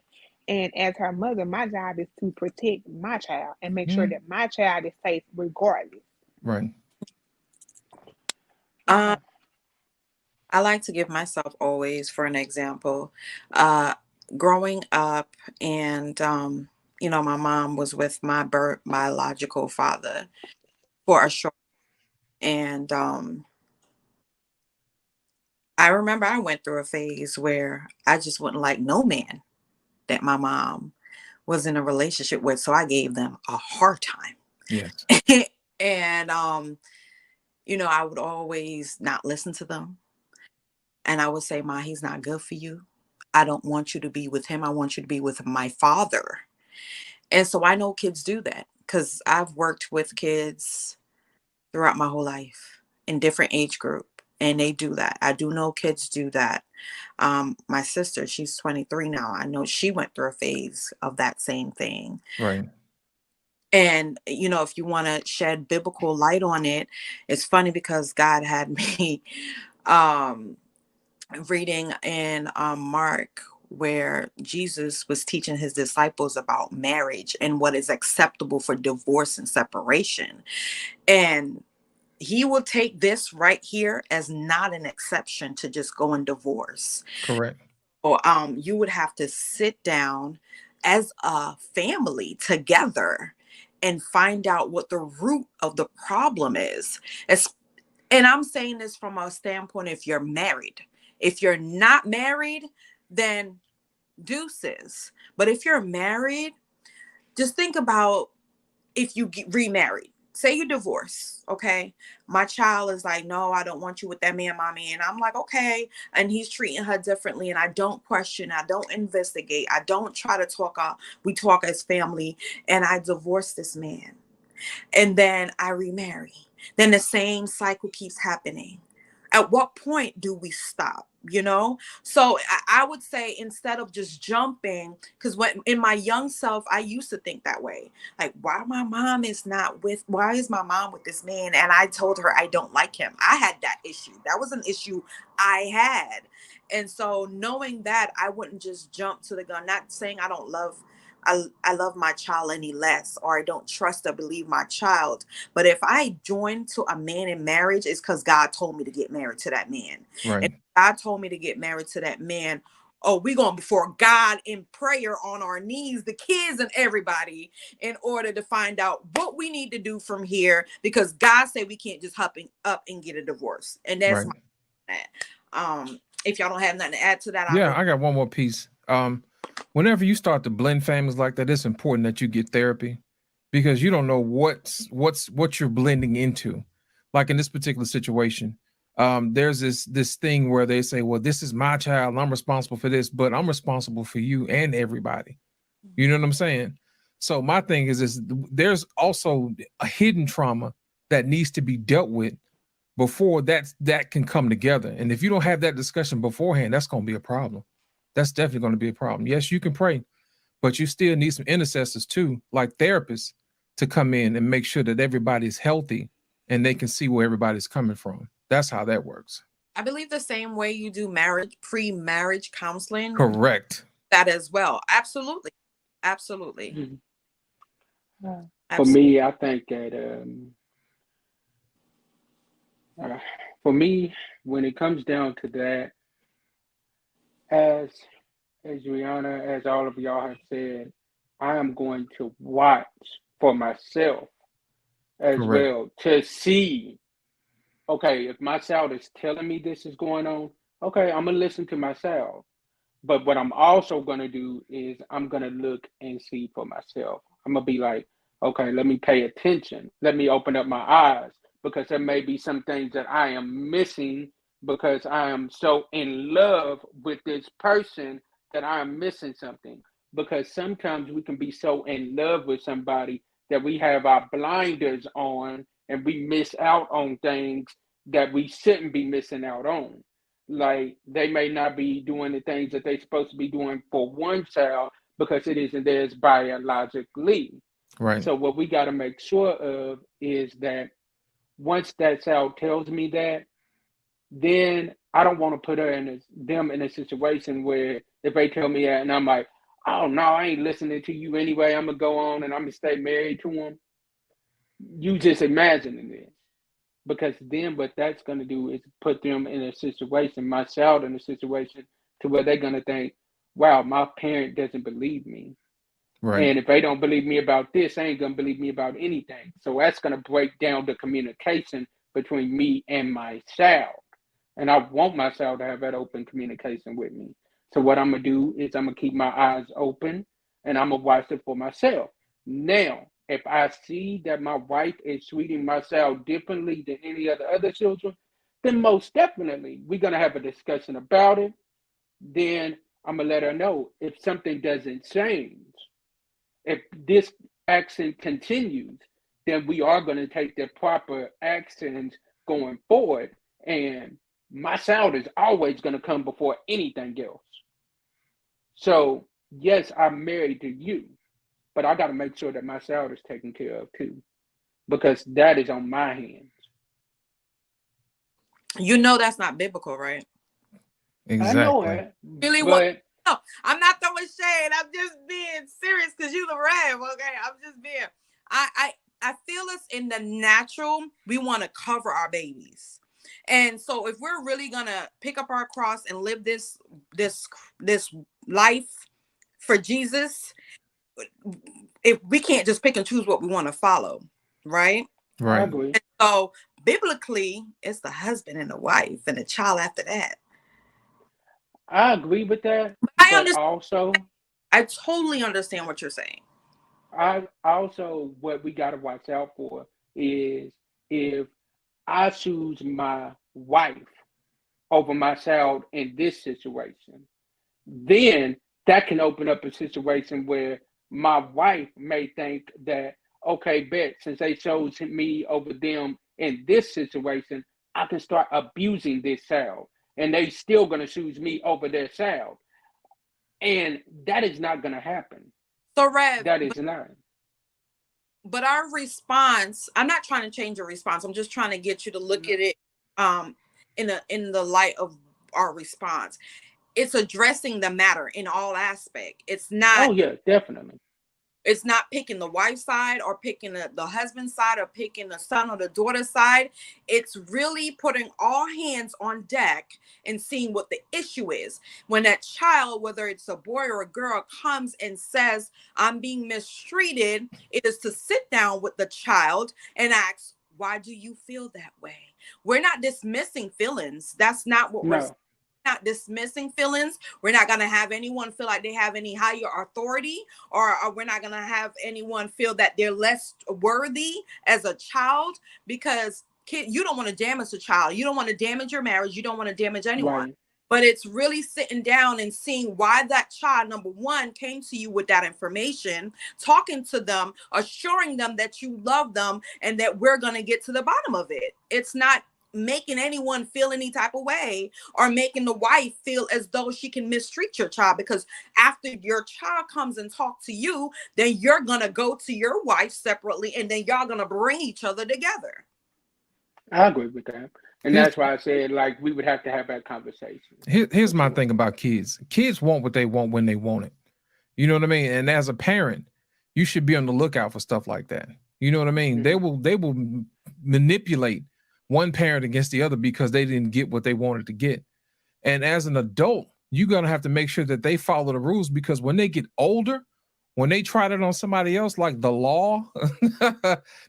And as her mother, my job is to protect my child and make sure Yeah. that my child is safe regardless. Right. Um, I like to give myself always for an example. Uh, Growing up, and my mom was with my biological father for a short, and I remember I went through a phase where I just wouldn't like no man that my mom was in a relationship with, so I gave them a hard time. Yes. And I would always not listen to them. And I would say, Ma, he's not good for you. I don't want you to be with him. I want you to be with my father. And so I know kids do that because I've worked with kids throughout my whole life. in different age group, and they do that. I do know kids do that. My sister, she's 23 now. I know she went through a phase of that same thing. Right. And, you know, if you want to shed biblical light on it, it's funny because God had me reading in Mark, where Jesus was teaching his disciples about marriage and what is acceptable for divorce and separation. And he will take this right here as not an exception to just go and divorce. Correct. Or you would have to sit down as a family together and find out what the root of the problem is. And I'm saying this from a standpoint, if you're married. If you're not married, then deuces. But if you're married, just think about if you get remarried. Say you divorce, okay? My child is like, no, I don't want you with that man, mommy. And I'm like, okay. And he's treating her differently. And I don't question, I don't investigate. I don't try to talk. We talk as family. And I divorce this man. And then I remarry. Then the same cycle keeps happening. At what point do we stop? You know, so I would say instead of just jumping, because when in my young self, I used to think that way. Like, why is my mom with this man? And I told her I don't like him. I had that issue. That was an issue I had. And so knowing that, I wouldn't just jump to the gun, not saying I don't love I love my child any less, or I don't trust or believe my child. But if I join to a man in marriage, it's because God told me to get married to that man. Right. And God told me to get married to that man. Oh, we're going before God in prayer on our knees, the kids and everybody, in order to find out what we need to do from here, because God said we can't just hop up and get a divorce. And that's right. If y'all don't have nothing to add to that. Yeah, I got one more piece. Whenever you start to blend families like that, it's important that you get therapy, because you don't know what you're blending into. Like in this particular situation, there's this thing where they say, well, this is my child and I'm responsible for this, but I'm responsible for you and everybody. You know what I'm saying? So my thing is there's also a hidden trauma that needs to be dealt with before that can come together. And if you don't have that discussion beforehand, that's going to be a problem. That's definitely going to be a problem. Yes, you can pray, but you still need some intercessors too, like therapists, to come in and make sure that everybody's healthy and they can see where everybody's coming from. That's how that works. I believe the same way you do pre-marriage counseling. Correct. That as well. Absolutely. Absolutely. Mm-hmm. For me, I think that for me, when it comes down to that, as Rihanna, as all of y'all have said, I am going to watch for myself as Correct. well to see, okay, if my child is telling me this is going on, okay, I'm going to listen to myself. But what I'm also going to do is I'm going to look and see for myself. I'm going to be like, okay, let me pay attention. Let me open up my eyes, because there may be some things that I am missing because I am so in love with this person that I am missing something. Because sometimes we can be so in love with somebody that we have our blinders on and we miss out on things that we shouldn't be missing out on. Like, they may not be doing the things that they're supposed to be doing for one child because it isn't theirs biologically. Right. So what we got to make sure of is that once that child tells me that, then I don't want to put them in a situation where if they tell me that and I'm like, oh no, I ain't listening to you anyway, I'm gonna go on and I'm gonna stay married to him. You just imagining this. Because then what that's going to do is put them in a situation, my child in a situation, to where they're going to think, wow, my parent doesn't believe me. Right. And if they don't believe me about this, they ain't going to believe me about anything. So that's going to break down the communication between me and my child. And I want my child to have that open communication with me. So what I'm going to do is I'm going to keep my eyes open and I'm going to watch it for myself. Now, if I see that my wife is treating my child differently than any of the other children, then most definitely we're going to have a discussion about it. Then I'm going to let her know if something doesn't change. If this action continues, then we are going to take the proper actions going forward, and my child is always going to come before anything else. So yes, I'm married to you, but I got to make sure that my child is taken care of too, because that is on my hands. You know that's not biblical, right? I know Exactly. it, Really but no, I'm not throwing shade. I'm just being serious because you the Rev. Okay, I'm just being. I feel it's in the natural. We want to cover our babies, and so if we're really gonna pick up our cross and live this life for Jesus, if we can't just pick and choose what we want to follow, right? I Right. agree. And so biblically, it's the husband and the wife and the child after that. I agree with that, I but understand. also, I totally understand what you're saying. what we got to watch out for is if I choose my wife over my child in this situation, then that can open up a situation where my wife may think that, okay, bet, since they chose me over them in this situation, I can start abusing this child. And they still going to choose me over their child. And that is not going to happen. So, Rev, That is not. but our response, I'm not trying to change your response. I'm just trying to get you to look at it in the light of our response. It's addressing the matter in all aspect. It's not Oh, yeah, definitely. It's not picking the wife's side or picking the husband's side or picking the son or the daughter's side. It's really putting all hands on deck and seeing what the issue is. When that child, whether it's a boy or a girl, comes and says, I'm being mistreated, it is to sit down with the child and ask, why do you feel that way? We're not dismissing feelings. That's not what we're not dismissing feelings. We're not going to have anyone feel like they have any higher authority, or we're not going to have anyone feel that they're less worthy as a child, because you don't want to damage a child. You don't want to damage your marriage. You don't want to damage anyone. Right. But it's really sitting down and seeing why that child, number one, came to you with that information, talking to them, assuring them that you love them and that we're going to get to the bottom of it. It's not making anyone feel any type of way or making the wife feel as though she can mistreat your child, because after your child comes and talks to you, then you're gonna go to your wife separately and then y'all gonna bring each other together. I agree with that. And that's why I said, like, we would have to have that conversation. Here's my thing about kids. Kids want what they want when they want it. You know what I mean? And as a parent, you should be on the lookout for stuff like that. You know what I mean? Mm-hmm. They will manipulate one parent against the other because they didn't get what they wanted to get. And as an adult, you're going to have to make sure that they follow the rules, because when they get older, when they try it on somebody else, like the law,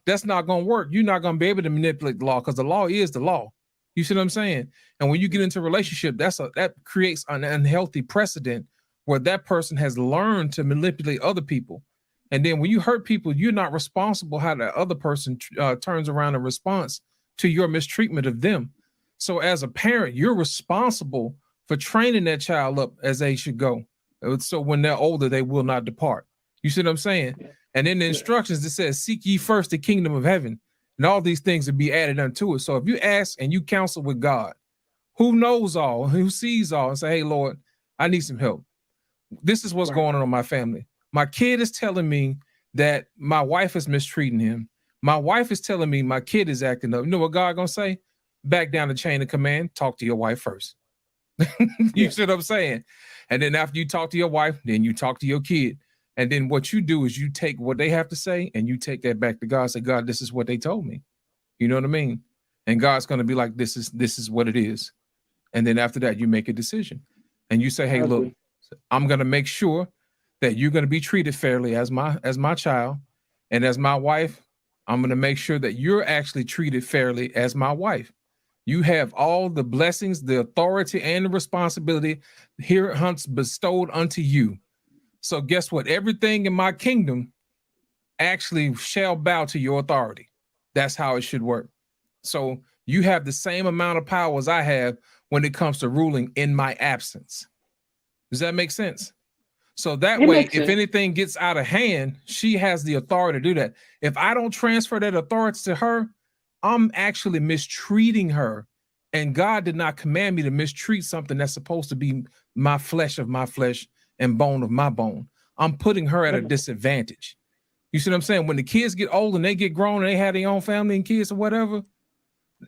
that's not going to work. You're not going to be able to manipulate the law, because the law is the law. You see what I'm saying? And when you get into a relationship, that creates an unhealthy precedent where that person has learned to manipulate other people. And then when you hurt people, you're not responsible how the other person turns around in response to your mistreatment of them. So as a parent, you're responsible for training that child up as they should go. So when they're older, they will not depart. You see what I'm saying? Yeah. And in the instructions, it says, seek ye first the kingdom of heaven, and all these things will be added unto it. So if you ask and you counsel with God, who knows all, who sees all, and say, hey, Lord, I need some help. This is what's going on in my family. My kid is telling me that my wife is mistreating him. My wife is telling me my kid is acting up. You know what God gonna say? Back down the chain of command. Talk to your wife first. You see what I'm saying? And then after you talk to your wife, then you talk to your kid. And then what you do is you take what they have to say and you take that back to God. Say, God, this is what they told me. You know what I mean? And God's gonna be like, this is what it is. And then after that, you make a decision. And you say, hey, look, I'm gonna make sure that you're gonna be treated fairly as my child. And as my wife, I'm going to make sure that you're actually treated fairly as my wife. You have all the blessings, the authority, and the responsibility here hunts bestowed unto you. So guess what? Everything in my kingdom actually shall bow to your authority. That's how it should work. So you have the same amount of power as I have when it comes to ruling in my absence. Does that make sense? So that way, if anything gets out of hand, she has the authority to do that. If I don't transfer that authority to her, I'm actually mistreating her. And God did not command me to mistreat something that's supposed to be my flesh of my flesh and bone of my bone. I'm putting her at a disadvantage. You see what I'm saying? When the kids get old and they get grown and they have their own family and kids or whatever,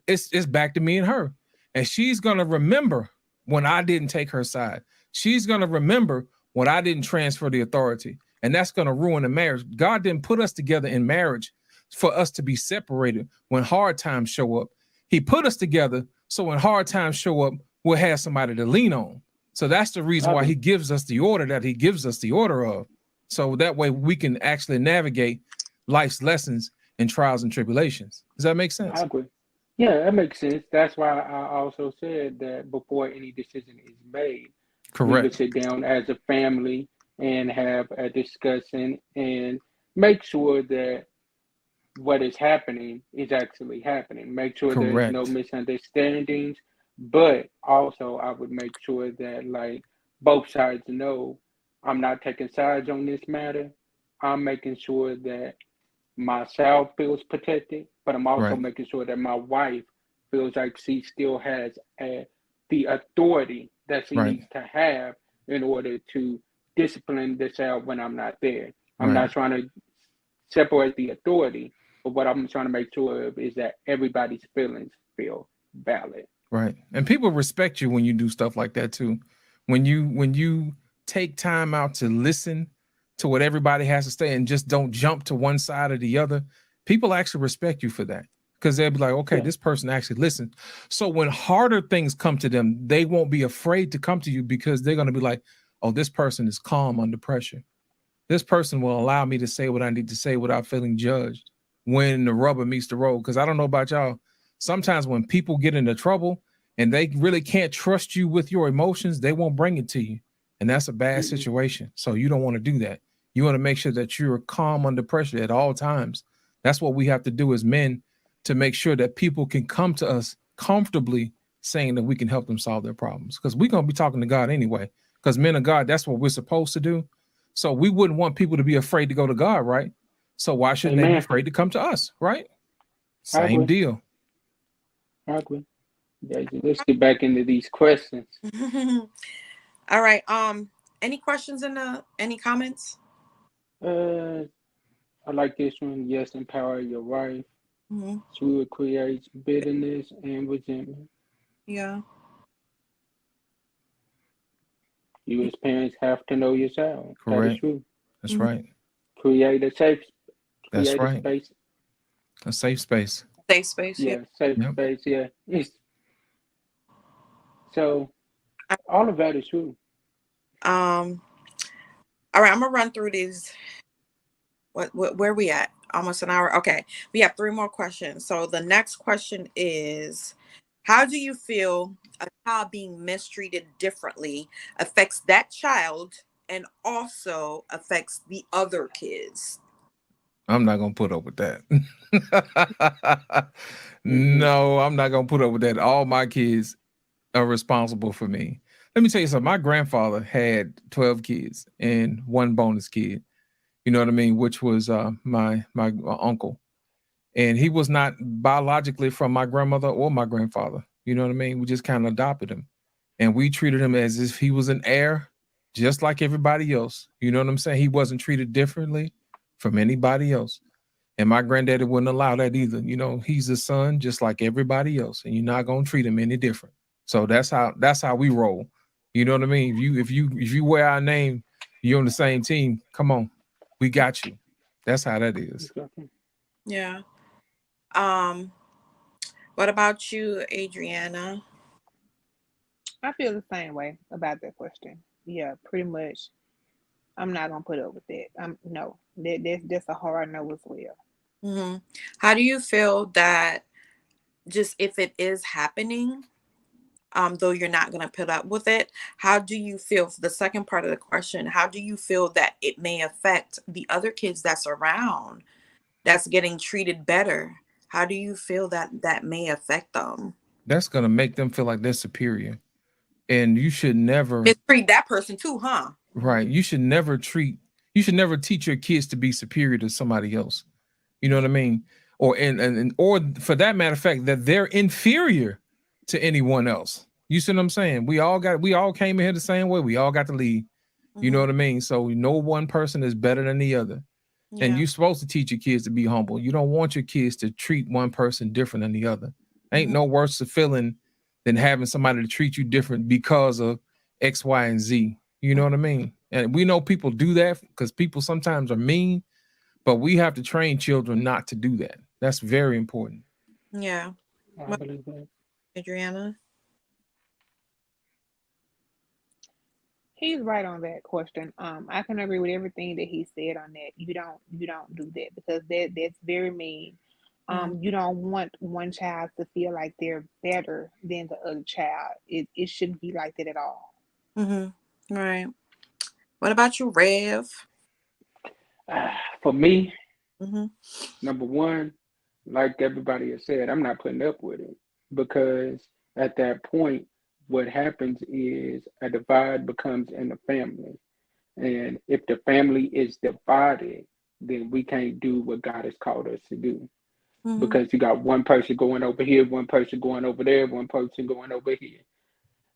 it's back to me and her. And she's going to remember when I didn't take her side. She's going to remember when I didn't transfer the authority. And that's going to ruin the marriage. God didn't put us together in marriage for us to be separated when hard times show up. He put us together so when hard times show up, we'll have somebody to lean on. So that's the reason why he gives us the order that he gives us the order of. So that way we can actually navigate life's lessons and trials and tribulations. Does that make sense? I agree. Yeah, that makes sense. That's why I also said that before any decision is made, we would Correct. sit down as a family and have a discussion and make sure that what is happening is actually happening. Make sure there's no Correct. misunderstandings, but also I would make sure that like both sides know I'm not taking sides on this matter. I'm making sure that myself feels protected, but I'm also Right. making sure that my wife feels like she still has the authority that she Right. needs to have in order to discipline this out when I'm not there. I'm Right. not trying to separate the authority, but what I'm trying to make sure of is that everybody's feelings feel valid. Right. And people respect you when you do stuff like that too. When you take time out to listen to what everybody has to say and just don't jump to one side or the other, people actually respect you for that. Because they'll be like, okay, Yeah. this person actually listened. So when harder things come to them, they won't be afraid to come to you because they're going to be like, oh, this person is calm under pressure. This person will allow me to say what I need to say without feeling judged when the rubber meets the road. Because I don't know about y'all. Sometimes when people get into trouble and they really can't trust you with your emotions, they won't bring it to you. And that's a bad Mm-mm. situation. So you don't want to do that. You want to make sure that you're calm under pressure at all times. That's what we have to do as men to make sure that people can come to us comfortably saying that we can help them solve their problems. Because we're going to be talking to God anyway. Because men of God, that's what we're supposed to do. So we wouldn't want people to be afraid to go to God, right? So why shouldn't they be Amen. afraid to come to us, right? I Same agree. deal. I agree. Yeah, let's get back into these questions. All right. Any questions any comments? I like this one. Yes, empower your wife. Mhm. So it creates bitterness and resentment. Yeah. You as parents have to know your child. That is Correct. true. That's Mhm. right. Create a safe, That's create a right. space. A safe space. Safe space. Yeah. Yeah, safe Yep. space. Yeah. So all of that is true. All right. I'm gonna run through these. Where we at? Almost an hour. Okay. We have 3 more questions. So the next question is, how do you feel a child being mistreated differently affects that child and also affects the other kids? I'm not gonna put up with that. Mm-hmm. No, I'm not gonna put up with that. All my kids are responsible for me. Let me tell you something. My grandfather had 12 kids and 1 bonus kid. You know what I mean? Which was my uncle. And he was not biologically from my grandmother or my grandfather. You know what I mean? We just kind of adopted him. And we treated him as if he was an heir, just like everybody else. You know what I'm saying? He wasn't treated differently from anybody else. And my granddaddy wouldn't allow that either. You know, he's a son just like everybody else, and you're not gonna treat him any different. So that's how we roll. You know what I mean? If you wear our name, you're on the same team. Come on, we got you. That's how that is. Exactly. Yeah. What about you, Adriana? I feel the same way about that question. Yeah, pretty much. I'm not gonna put up with that. No, that's a hard no as well. Mm-hmm. How do you feel that just if it is happening, though you're not going to put up with it, how do you feel, for the second part of the question, how do you feel that it may affect the other kids that's around, that's getting treated better? How do you feel that may affect them? That's gonna make them feel like they're superior. And you should never, Mistreat that person too, huh? right? You should never teach your kids to be superior to somebody else. You know what I mean? or or for that matter of fact, that they're inferior to anyone else. You see what I'm saying? We all came in here the same way. We all got to leave. You know what I mean? So no one person is better than the other. And you're supposed to teach your kids to be humble. You don't want your kids to treat one person different than the other. Ain't no worse feeling than having somebody to treat you different because of X, Y, and Z. You know what I mean? And we know people do that because people sometimes are mean, but we have to train children not to do that. That's very important. Yeah. I believe that. Adriana? He's right on that question. I can agree with everything that he said on that. You don't do that because that's very mean. You don't want one child to feel like they're better than the other child. It shouldn't be like that at all. Right. What about you, Rev? For me, number one, like everybody has said, I'm not putting up with it because at that point, what happens is a divide becomes in the family. And if the family is divided, then we can't do what God has called us to do. Because you got one person going over here, one person going over there, one person going over here.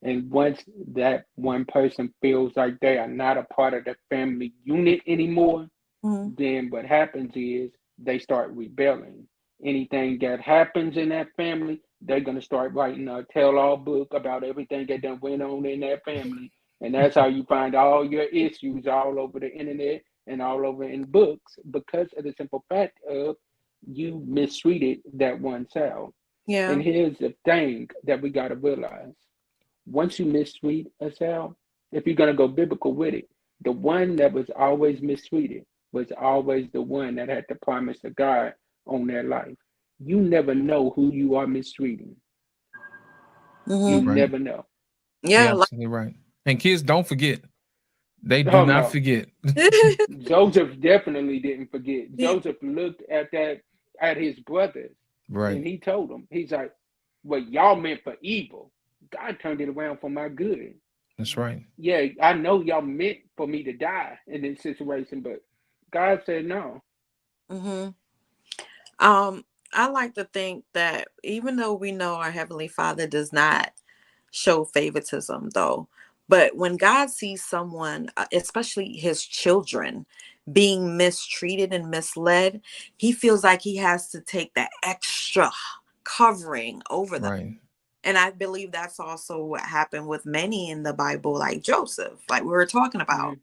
And once that one person feels like they are not a part of the family unit anymore, then what happens is they start rebelling. Anything that happens in that family, they're going to start writing a tell-all book about everything that done went on in that family. And that's how you find all your issues all over the internet and all over in books because of the simple fact of you mistreated that one child. Yeah. And here's the thing that we got to realize. Once you mistreat a child, if you're going to go biblical with it, the one that was always mistreated was always the one that had the promise of God on their life. You never know who you are mistreating. You never know. Yeah, absolutely right. And kids don't forget. They do Oh, not no. forget. Joseph definitely didn't forget. Joseph looked at his brothers, right? And he told them, he's like, "What y'all meant for evil, God turned it around for my good." That's right. Yeah, I know y'all meant for me to die in this situation, but God said no. I like to think that even though we know our Heavenly Father does not show favoritism, though, but when God sees someone, especially his children, being mistreated and misled, he feels like he has to take that extra covering over them. Right. And I believe that's also what happened with many in the Bible, like Joseph, like we were talking about.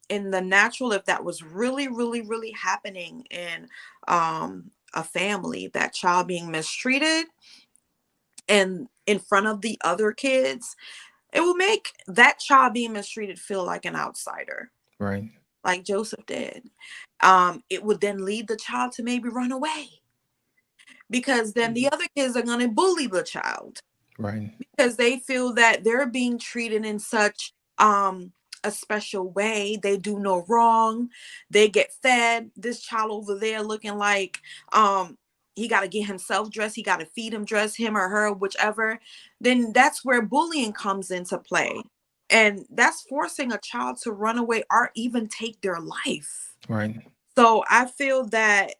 In the natural, if that was really, really, really happening in a family, that child being mistreated and in front of the other kids, it will make that child being mistreated feel like an outsider. Right. Like Joseph did. It would then lead the child to maybe run away. Because then the other kids are going to bully the child. Right. Because they feel that they're being treated in such a special way. They do no wrong. They get fed. This child over there looking like he got to get himself dressed. He got to feed him, dress him or her, whichever. Then that's where bullying comes into play. And that's forcing a child to run away or even take their life. Right. So I feel that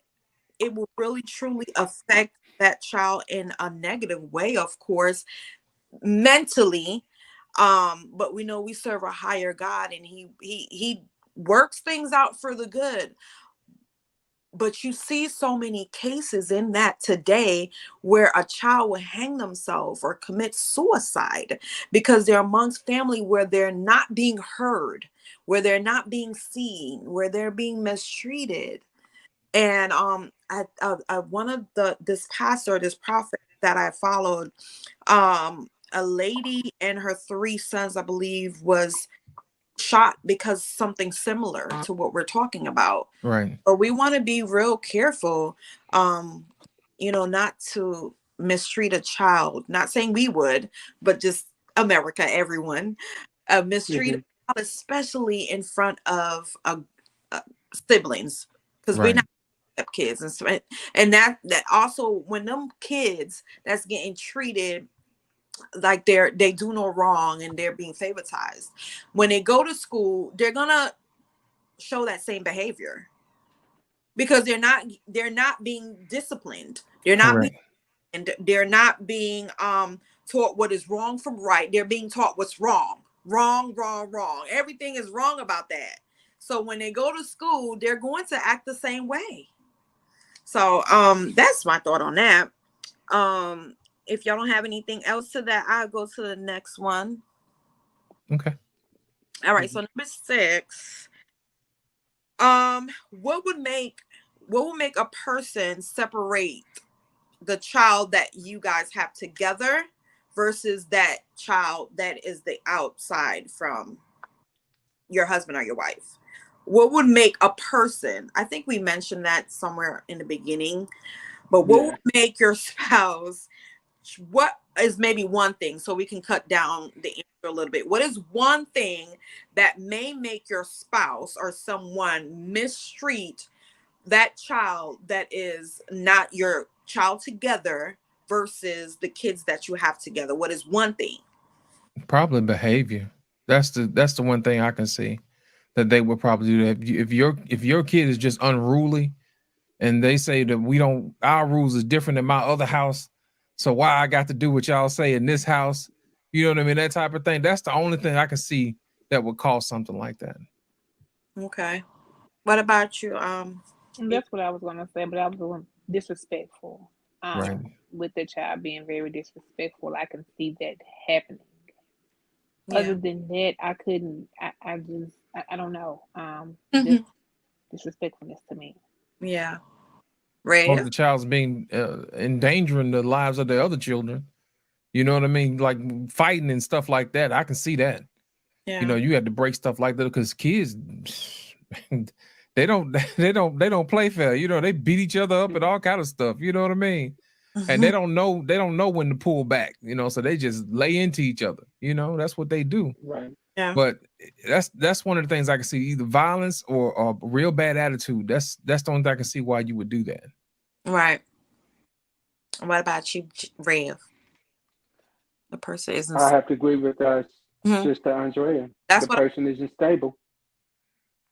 it will really truly affect that child in a negative way, of course, mentally. But we know we serve a higher God, and he works things out for the good. But you see so many cases in that today where a child will hang themselves or commit suicide because they're amongst family where they're not being heard, where they're not being seen, where they're being mistreated. And one of this pastor, this prophet that I followed, a lady and her 3 sons, I believe, was shot because something similar to what we're talking about. Right. But we want to be real careful, not to mistreat a child. Not saying we would, but just America, everyone, mistreat a child, especially in front of siblings, because we're not kids and that also when them kids that's getting treated like they do no wrong and they're being favoritized, when they go to school, they're gonna show that same behavior. because they're not being disciplined. They're not being, Correct. and they're not being taught what is wrong from right. They're being taught what's wrong. Wrong, wrong, wrong. Everything is wrong about that. So when they go to school, they're going to act the same way. So that's my thought on that. If y'all don't have anything else to that, I'll go to the next one. Okay. All right, so number 6. What would make a person separate the child that you guys have together versus that child that is the outside from your husband or your wife? What would make a person, I think we mentioned that somewhere in the beginning, but what would make your spouse, what is maybe one thing, so we can cut down the answer a little bit. What is one thing that may make your spouse or someone mistreat that child that is not your child together versus the kids that you have together? What is one thing? Probably behavior. That's the one thing I can see that they would probably do. That if your kid is just unruly, and they say that our rules is different than my other house, so why I got to do what y'all say in this house? You know what I mean? That type of thing. That's the only thing I can see that would cause something like that. Okay. What about you? That's what I was gonna say, but I was going disrespectful. Right. With the child being very disrespectful, I can see that happening. Yeah. Other than that, I couldn't. I don't know. Mhm. Just disrespectfulness to me. Yeah. Or Ray. the child's being endangering the lives of the other children. You know what I mean? Like fighting and stuff like that. I can see that. Yeah. You know, you had to break stuff like that because kids, they don't play fair. You know, they beat each other up and all kind of stuff. You know what I mean? And they don't know when to pull back. You know, so they just lay into each other. You know, that's what they do. Right. Yeah. But that's one of the things I can see, either violence or real bad attitude. That's the only thing I can see why you would do that. Right. What about you, Rev? The person isn't. I have to agree with Mhm. Sister Andrea. That's The what. person isn't stable.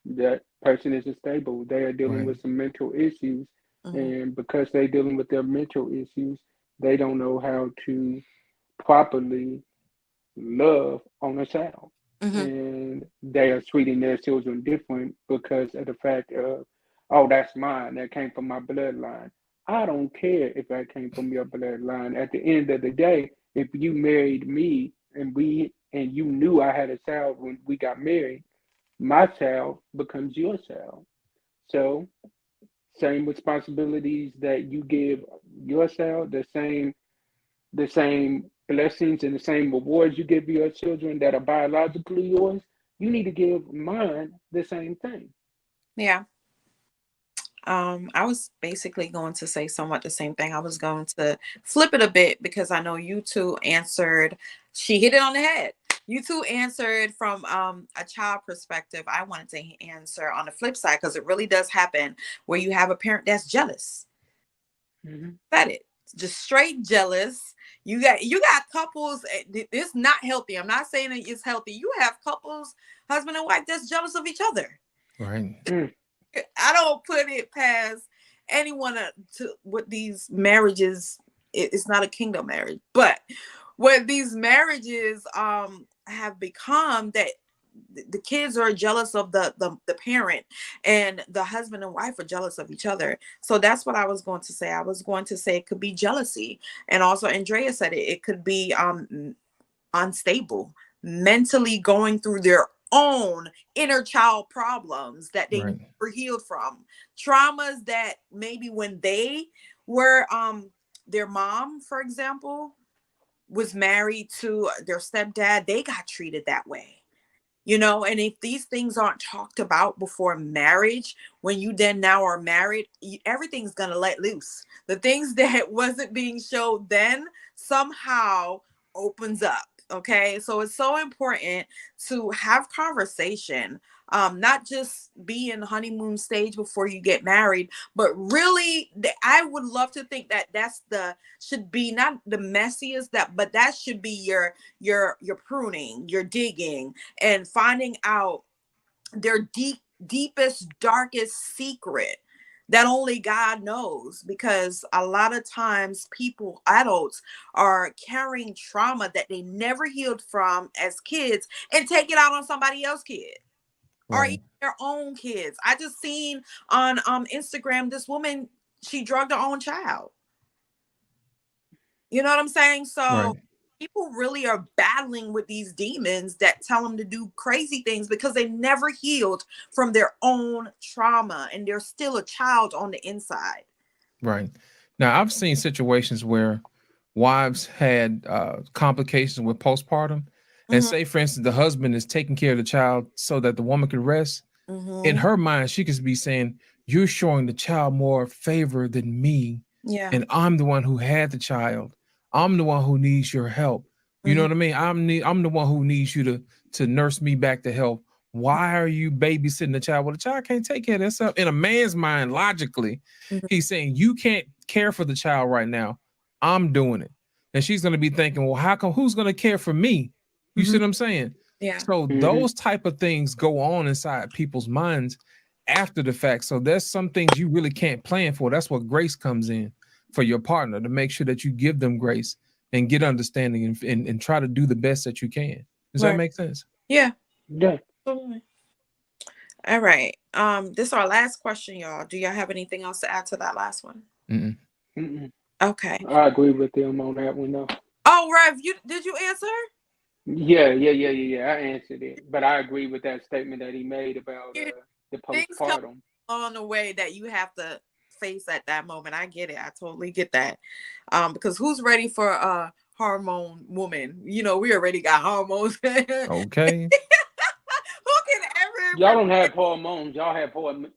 That person isn't stable. They are dealing Right. with some mental issues, Mhm. and because they're dealing with their mental issues, they don't know how to properly love on a child. Mhm. And they are treating their children different because of the fact of, oh, that's mine. That came from my bloodline. I don't care if that came from your bloodline. At the end of the day, if you married me and you knew I had a child when we got married, my child becomes your child. So same responsibilities that you give your child, the same blessings and the same rewards you give your children that are biologically yours, you need to give mine the same thing. Yeah. I was basically going to say somewhat the same thing. I was going to flip it a bit because I know you two answered. She hit it on the head. You two answered from a child perspective. I wanted to answer on the flip side because it really does happen where you have a parent that's jealous. Said it, just straight jealous. You got couples. It's not healthy. I'm not saying it's healthy. You have couples, husband and wife, that's jealous of each other. Right. I don't put it past anyone to with these marriages. It's not a kingdom marriage, but what these marriages have become, that the kids are jealous of the parent, and the husband and wife are jealous of each other. So that's what I was going to say. I was going to say it could be jealousy, and also Andrea said it could be unstable, mentally going through their own inner child problems that they Right. never healed from, traumas that maybe when they were their mom, for example, was married to their stepdad, they got treated that way. You know, and if these things aren't talked about before marriage, when you then now are married, everything's going to let loose. The things that wasn't being showed then somehow opens up. Okay. So it's so important to have conversation, not just be in the honeymoon stage before you get married, but really, I would love to think that should be not the messiest, but that should be your pruning, your digging, and finding out their deepest, darkest secret that only God knows, because a lot of times people, adults, are carrying trauma that they never healed from as kids and take it out on somebody else's kid or Right. even their own kids. I just seen on Instagram, this woman, she drugged her own child. You know what I'm saying? So Right. people really are battling with these demons that tell them to do crazy things because they never healed from their own trauma and they're still a child on the inside. Right. Now, I've seen situations where wives had complications with postpartum, and Mhm. say, for instance, the husband is taking care of the child so that the woman can rest. In Mhm. her mind, she could be saying, "You're showing the child more favor than me, Yeah. and I'm the one who had the child. I'm the one who needs your help. You know Mhm. what I mean? I'm the one who needs you to nurse me back to health. Why are you babysitting the child? Well, the child can't take care of themselves." In a man's mind, logically, Mhm. he's saying, "You can't care for the child right now. I'm doing it." And she's going to be thinking, "Well, how come? Who's going to care for me?" You see Mhm. what I'm saying? Yeah. So Mhm. those type of things go on inside people's minds after the fact. So there's some things you really can't plan for. That's what grace comes in for your partner, to make sure that you give them grace and get understanding and try to do the best that you can. Does that Right. make sense? Yeah. Yeah. Absolutely. All right. This is our last question, y'all. Do y'all have anything else to add to that last one? Mm-mm. Mm-mm. Okay. I agree with them on that one though. Oh, Rev, did you answer? Yeah. I answered it, but I agree with that statement that he made about Yeah. the Things come postpartum. on the way that you have to face at that moment. I get it. I totally get that. Because who's ready for a hormone woman? You know, we already got hormones. Who can Okay. ever Y'all don't have hormones. Y'all have hormones.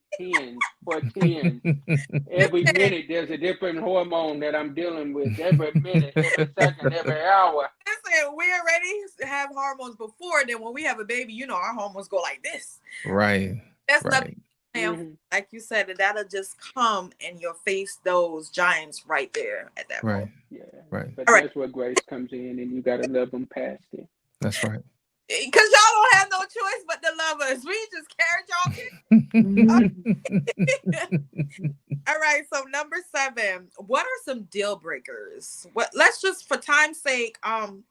Every listen? minute there's a different hormone that I'm dealing with. Every minute, every second, every hour. Listen, we already have hormones before. Then when we have a baby, you know, our hormones go like this. Right. That's Right. nothing. Mhm. Like you said, that'll just come and you'll face those giants right there at that Right. moment. Yeah, Right. but All right. that's where grace comes in, and you got to love them past it. That's right. Because y'all don't have no choice but to love us. We just carried y'all. All right. So number 7, what are some deal breakers? Let's just, for time's sake,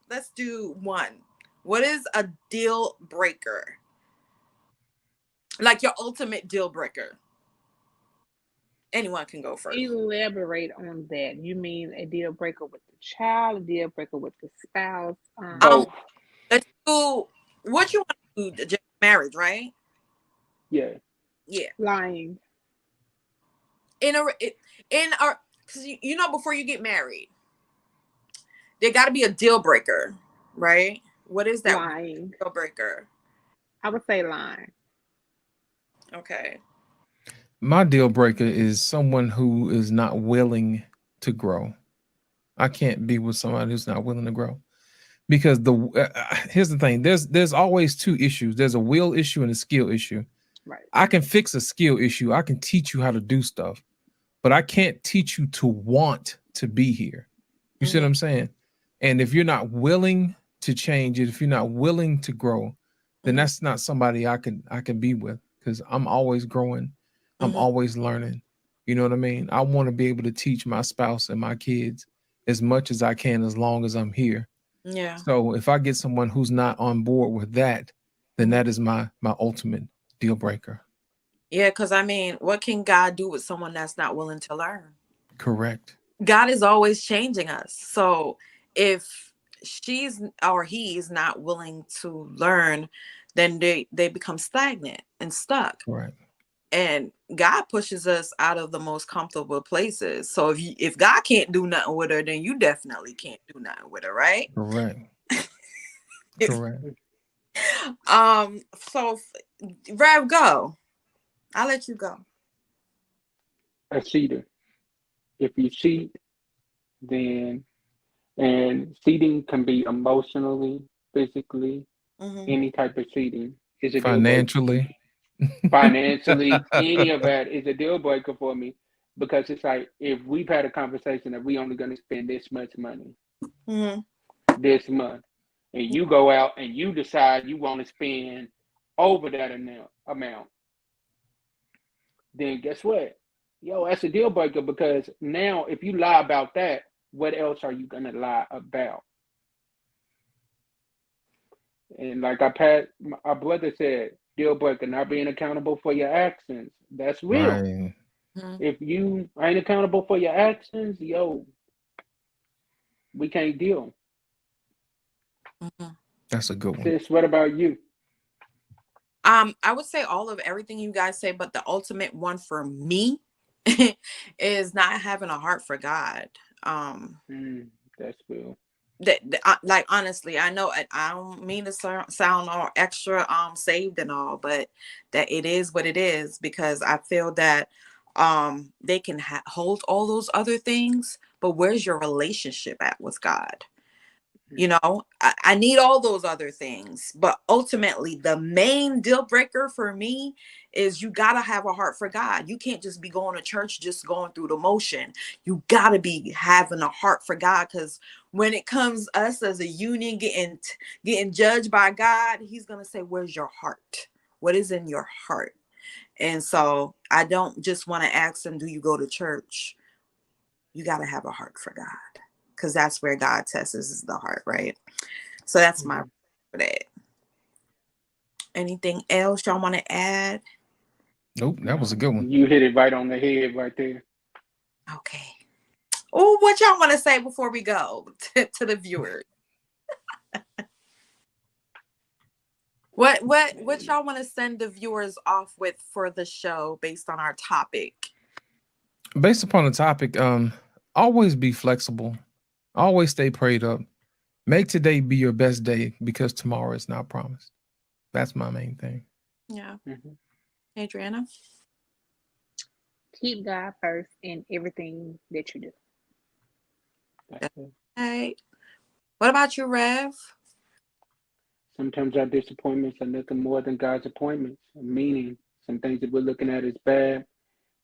let's do one. What is a deal breaker? Like your ultimate deal breaker. Anyone can go first. Elaborate on that. You mean a deal breaker with the child, a deal breaker with the spouse? Both. Let's do what you want to do. Just marriage, right? Yeah. Yeah. Lying. In our, because you know, before you get married, there got to be a deal breaker, right? What is that Lying. deal breaker? I would say lying. Okay. My deal breaker is someone who is not willing to grow. I can't be with somebody who's not willing to grow, because here's the thing. There's always two issues. There's a will issue and a skill issue. Right. I can fix a skill issue. I can teach you how to do stuff, but I can't teach you to want to be here. You see what I'm saying? And if you're not willing to change it, if you're not willing to grow, then that's not somebody I can be with, because I'm always growing. I'm always learning. You know what I mean? I want to be able to teach my spouse and my kids as much as I can, as long as I'm here. Yeah. So if I get someone who's not on board with that, then that is my ultimate deal breaker. Yeah, because I mean, what can God do with someone that's not willing to learn? Correct. God is always changing us. So if she's or he's not willing to learn, then they become stagnant and stuck. Right. And God pushes us out of the most comfortable places. So if God can't do nothing with her, then you definitely can't do nothing with her, right? Correct. Correct. So Rev, go. I'll let you go. A cheater. If you cheat, then, and cheating can be emotionally, physically, any type of cheating is a deal breaker. Financially, any of that is a deal breaker for me, because it's like, if we've had a conversation that we only going to spend this much money this month, and you go out and you decide you want to spend over that amount, then guess what? yo, that's a deal breaker because now if you lie about that, what else are you gonna lie about? And like our brother said, deal breaker, not being accountable for your actions. That's real. Right. Mhm. If you ain't accountable for your actions, yo, we can't deal. Mhm. That's a good one. Sis, what about you? I would say all of everything you guys say, but the ultimate one for me is not having a heart for God. That's real. Like honestly, I know I don't mean to sound all extra saved and all, but that it is what it is, because I feel that they can hold all those other things, but where's your relationship at with God? You know, I need all those other things, but ultimately the main deal breaker for me is you got to have a heart for God. You can't just be going to church, just going through the motion. You got to be having a heart for God, because when it comes us as a union getting judged by God, he's going to say, where's your heart? What is in your heart? And so I don't just want to ask them, do you go to church? You got to have a heart for God, because that's where God tests is the heart, right? So that's my for that. Anything else y'all want to add? Nope, that was a good one. You hit it right on the head right there. Okay. Oh, what y'all want to say before we go to the viewers? What y'all want to send the viewers off with for the show based on our topic? Based upon the topic, always be flexible. Always stay prayed up. Make today be your best day, because tomorrow is not promised. That's my main thing. Yeah. Adriana? Keep God first in everything that you do. Hey. What about you, Rev? Sometimes our disappointments are nothing more than God's appointments, meaning some things that we're looking at as bad,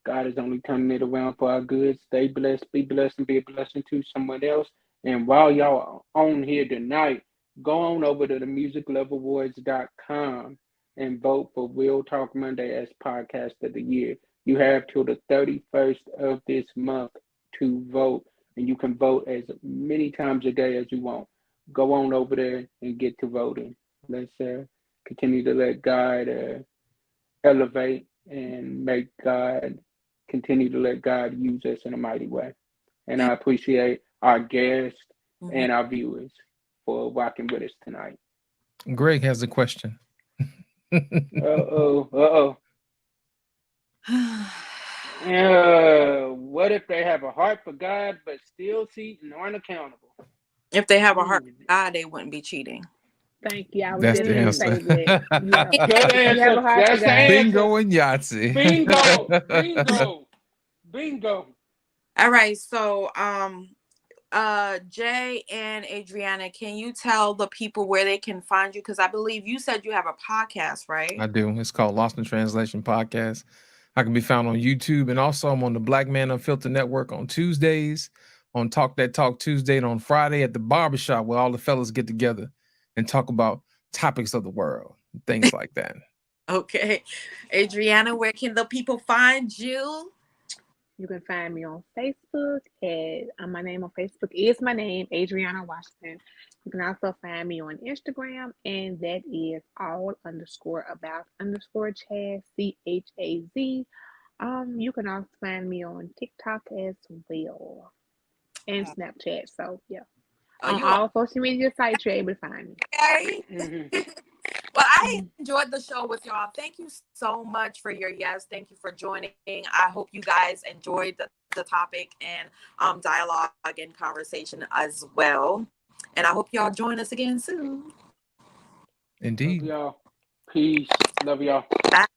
God is only turning it around for our good. Stay blessed, be blessed, and be a blessing to someone else. And while y'all are on here tonight, go on over to the musicloveawards.com and vote for Real Talk Monday as Podcast of the Year. You have till the 31st of this month to vote, and you can vote as many times a day as you want. Go on over there and get to voting. Let's continue to let God elevate and make God continue to let God use us in a mighty way. And I appreciate our guests and our viewers for rocking with us tonight. Greg has a question. What if they have a heart for God but still cheat and aren't accountable? If they have a heart for God, they wouldn't be cheating. Thank you. I was That's just the going to answer. say that. Yeah. Good You have answer. a heart That's for the God. answer. Bingo and Yahtzee. Bingo. All right. So, Jay and Adriana, can you tell the people where they can find you? Because I believe you said you have a podcast, right? I do. It's called Lost in Translation Podcast. I can be found on YouTube, and also I'm on the Black Man Unfiltered Network on Tuesdays, on Talk That Talk Tuesday, and on Friday at the barbershop, where all the fellas get together and talk about topics of the world, things like that. Okay. Adriana, where can the people find you? You can find me on Facebook my name on Facebook is my name, Adriana Washington. You can also find me on Instagram, and that is all_about_Chaz, CHAZ. You can also find me on TikTok as well, and Snapchat. So yeah, on all social media sites you're able to find me. Okay. Well, I enjoyed the show with y'all. Thank you so much for your yes. Thank you for joining. I hope you guys enjoyed the topic and dialogue and conversation as well. And I hope y'all join us again soon. Indeed. Love y'all. Peace. Love y'all. Bye.